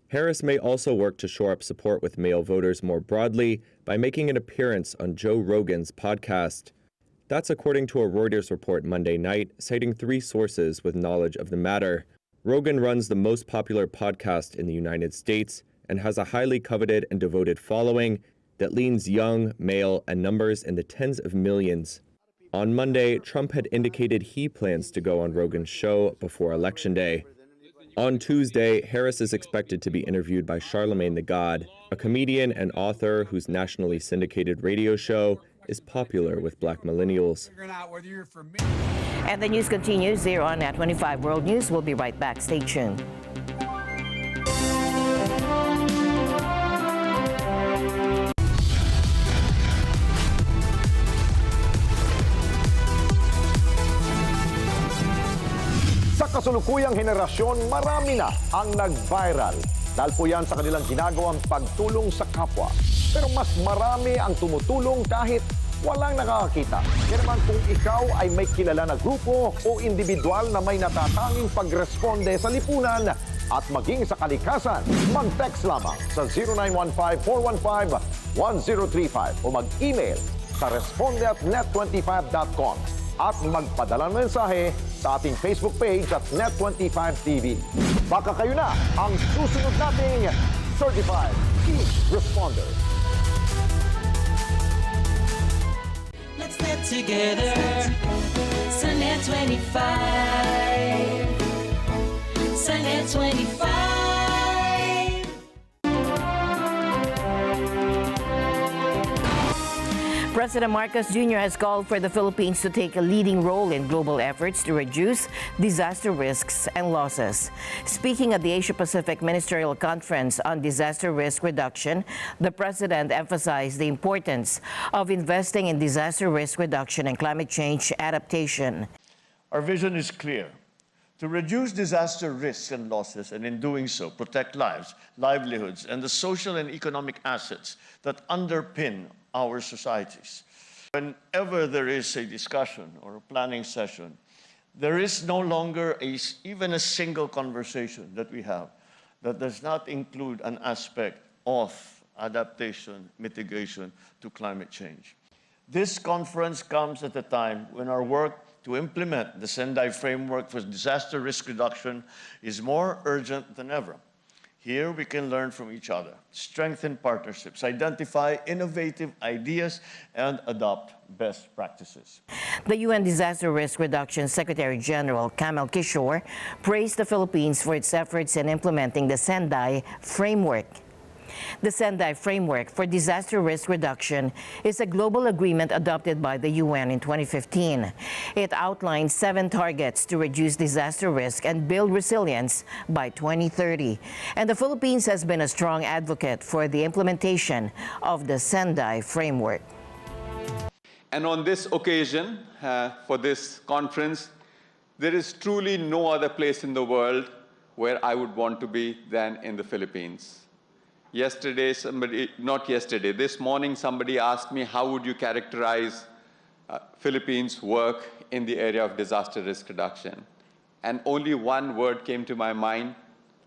Harris may also work to shore up support with male voters more broadly by making an appearance on Joe Rogan's podcast. That's according to a Reuters report Monday night, citing 3 sources with knowledge of the matter. Rogan runs the most popular podcast in the United States and has a highly coveted and devoted following that leans young, male, and numbers in the tens of millions. On Monday, Trump had indicated he plans to go on Rogan's show before Election Day. On Tuesday, Harris is expected to be interviewed by Charlemagne the God, a comedian and author whose nationally syndicated radio show is popular with black millennials. And the news continues here on Nat 25 World News. We'll be right back. Stay tuned. Sa kasulukuyang henerasyon, marami na ang nag-viral. Dahil po yan sa kanilang ginagawang pagtulong sa kapwa. Pero mas marami ang tumutulong kahit walang nakakakita. Kaya naman kung ikaw ay may kilala na grupo o individual na may natatanging pagresponde sa lipunan at maging sa kalikasan, mag-text lamang sa 0915-415-1035 o mag-email sa responde@net25.com at magpadala ng mensahe sa ating Facebook page at Net25TV. Baka kayo na ang susunod nating Certified Key Responder. together. Sunday 25. Sunday 25. President Marcos Jr. has called for the Philippines to take a leading role in global efforts to reduce disaster risks and losses. Speaking at the Asia-Pacific Ministerial Conference on Disaster Risk Reduction, the President emphasized the importance of investing in disaster risk reduction and climate change adaptation. Our vision is clear: to reduce disaster risks and losses, and in doing so, protect lives, livelihoods, and the social and economic assets that underpin our societies. Whenever there is a discussion or a planning session, there is no longer even a single conversation that we have that does not include an aspect of adaptation, mitigation to climate change. This conference comes at a time when our work to implement the Sendai framework for disaster risk reduction is more urgent than ever. Here we can learn from each other, strengthen partnerships, identify innovative ideas, and adopt best practices. The UN Disaster Risk Reduction Secretary General Kamel Kishore praised the Philippines for its efforts in implementing the Sendai framework. The Sendai Framework for Disaster Risk Reduction is a global agreement adopted by the UN in 2015. It outlines 7 targets to reduce disaster risk and build resilience by 2030. And the Philippines has been a strong advocate for the implementation of the Sendai Framework. And on this occasion, for this conference, there is truly no other place in the world where I would want to be than in the Philippines. This morning somebody asked me, how would you characterize Philippines' work in the area of disaster risk reduction? And only one word came to my mind: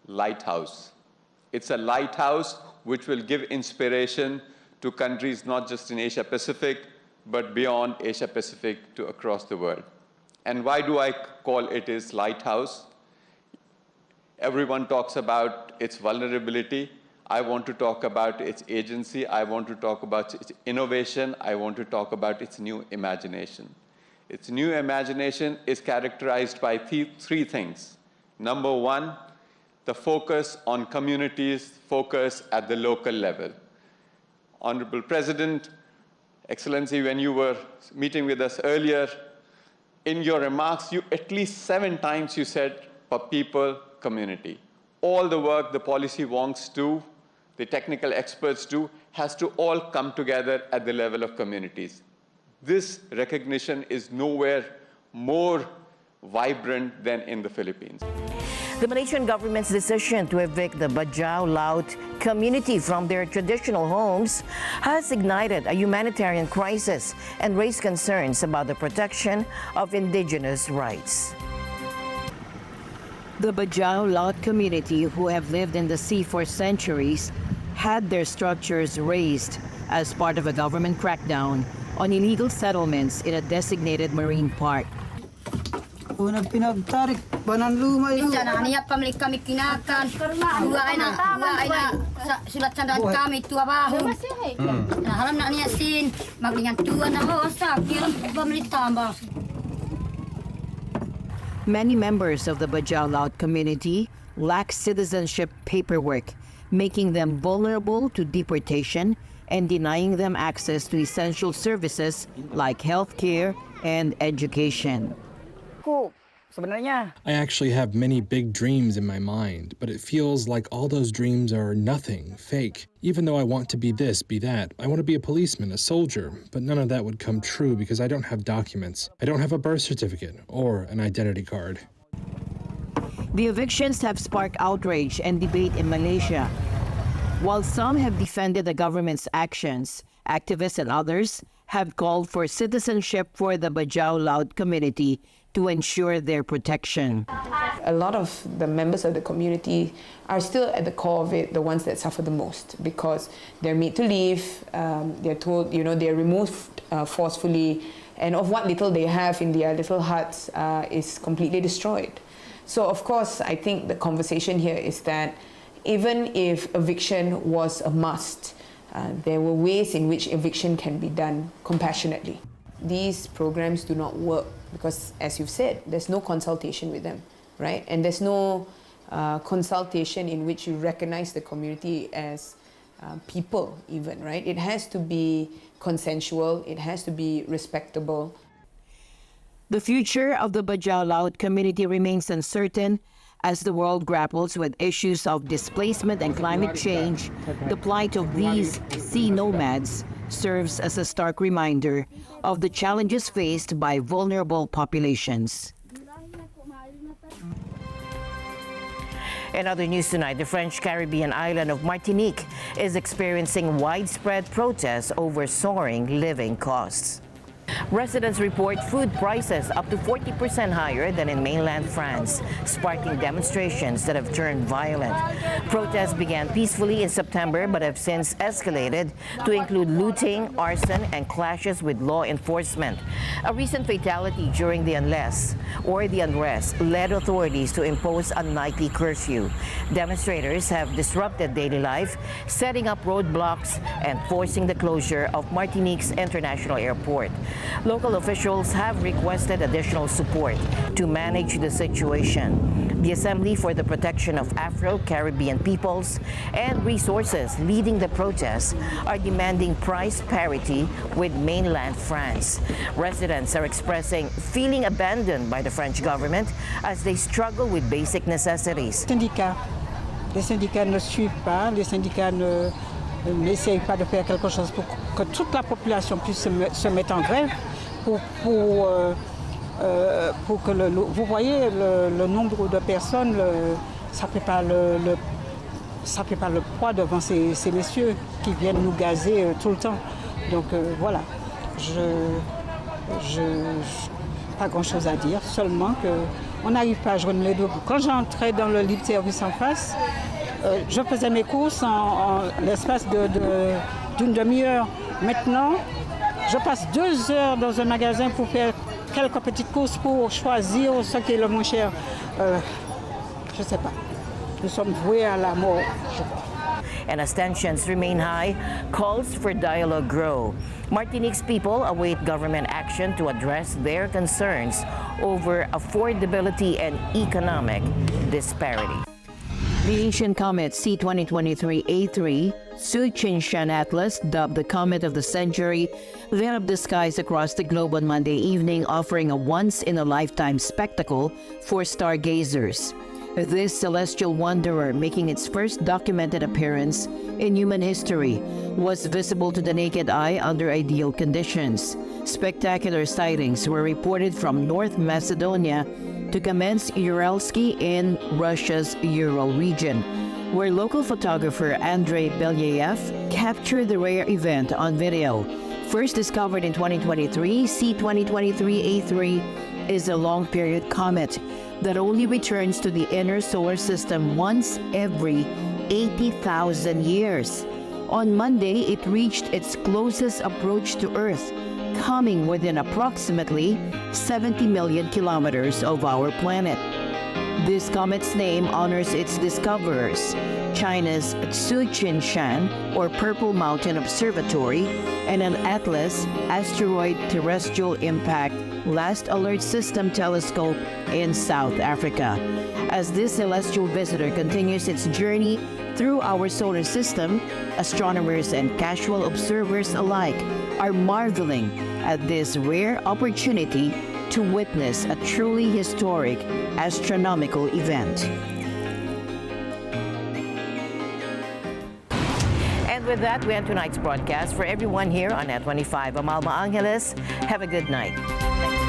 lighthouse. It's a lighthouse which will give inspiration to countries not just in Asia Pacific, but beyond Asia Pacific to across the world. And why do I call it its lighthouse? Everyone talks about its vulnerability. I want to talk about its agency. I want to talk about its innovation. I want to talk about its new imagination. Its new imagination is characterized by 3 things. Number 1, the focus on communities, focus at the local level. Honorable President, Excellency, when you were meeting with us earlier, in your remarks, at least 7 times you said people, community. All the work the policy wonks do, the technical experts do, has to all come together at the level of communities. This recognition is nowhere more vibrant than in the Philippines. The Malaysian government's decision to evict the Bajau Laut community from their traditional homes has ignited a humanitarian crisis and raised concerns about the protection of indigenous rights. The Bajau Laut community, who have lived in the sea for centuries, had their structures razed as part of a government crackdown on illegal settlements in a designated marine park. Unang pinagtarik banan lumay. Niya pamilik kami kinakan. Dua ay na sulat tandaan kami tua bahu. Halam na niya sin maglingan tua na ho sa kiran pamilik tambah. Many members of the Bajau Laut community lack citizenship paperwork, making them vulnerable to deportation and denying them access to essential services like health care and education. I actually have many big dreams in my mind, but it feels like all those dreams are nothing, fake. Even though I want to be this, be that. I want to be a policeman, a soldier, but none of that would come true because I don't have documents. I don't have a birth certificate or an identity card. The evictions have sparked outrage and debate in Malaysia. While some have defended the government's actions, activists and others have called for citizenship for the Bajau Laut community to ensure their protection. A lot of the members of the community are still at the core of it, the ones that suffer the most, because they're made to leave, they're told, they're removed forcefully, and of what little they have in their little huts is completely destroyed. So of course, I think the conversation here is that even if eviction was a must, there were ways in which eviction can be done compassionately. these programs do not work because, as you've said, there's no consultation with them, right? And there's no consultation in which you recognize the community as people even, right? It has to be consensual, it has to be respectable. The future of the Bajau Laut community remains uncertain as the world grapples with issues of displacement and climate change. The plight of these sea nomads serves as a stark reminder of the challenges faced by vulnerable populations. In other news tonight, the French Caribbean island of Martinique is experiencing widespread protests over soaring living costs. Residents report food prices up to 40% higher than in mainland France, sparking demonstrations that have turned violent. Protests began peacefully in September but have since escalated to include looting, arson, and clashes with law enforcement. A recent fatality during the unrest led authorities to impose a nightly curfew. Demonstrators have disrupted daily life, setting up roadblocks and forcing the closure of Martinique's international airport. Local officials have requested additional support to manage the situation. The Assembly for the Protection of Afro-Caribbean Peoples and resources leading the protests are demanding price parity with mainland France. Residents are expressing feeling abandoned by the French government as they struggle with basic necessities. Les syndicats ne suivent pas, les syndicats n'essayent pas de faire quelque chose pour que toute la population puisse se mettre en grève pour que vous voyez le nombre de personnes, ça fait pas le poids devant ces messieurs qui viennent nous gazer tout le temps. Donc voilà, pas grand chose à dire, seulement qu'on n'arrive pas à joindre les deux bouts. Quand j'entrais dans le libre service en face, je faisais mes courses en l'espace d'une demi-heure. Maintenant, je passe 2 heures dans un magasin pour faire quelques petites courses pour choisir ce qui est le moins cher. Je ne sais pas. Nous sommes voués à la mort, je crois. And as tensions remain high, calls for dialogue grow. Martinique's people await government action to address their concerns over affordability and economic disparity. The Asian comet C-2023-A3, Tzu-Chinshan Atlas, dubbed the comet of the century, lit up the skies across the globe on Monday evening, offering a once-in-a-lifetime spectacle for stargazers. This celestial wanderer, making its first documented appearance in human history, was visible to the naked eye under ideal conditions. Spectacular sightings were reported from North Macedonia to commence Uralsky in Russia's Ural region, where local photographer Andrei Belyaev captured the rare event on video. First discovered in 2023, C-2023-A3 is a long-period comet that only returns to the inner solar system once every 80,000 years. On Monday, it reached its closest approach to Earth, coming within approximately 70 million kilometers of our planet. This comet's name honors its discoverers, China's Tzu-Chinshan, or Purple Mountain Observatory, and an ATLAS, Asteroid Terrestrial Impact Last Alert System telescope in South Africa. As this celestial visitor continues its journey through our solar system, astronomers and casual observers alike are marveling at this rare opportunity to witness a truly historic astronomical event. And with that, we end tonight's broadcast. For everyone here on Net 25, I'm Alma Angeles. Have a good night. Thank you.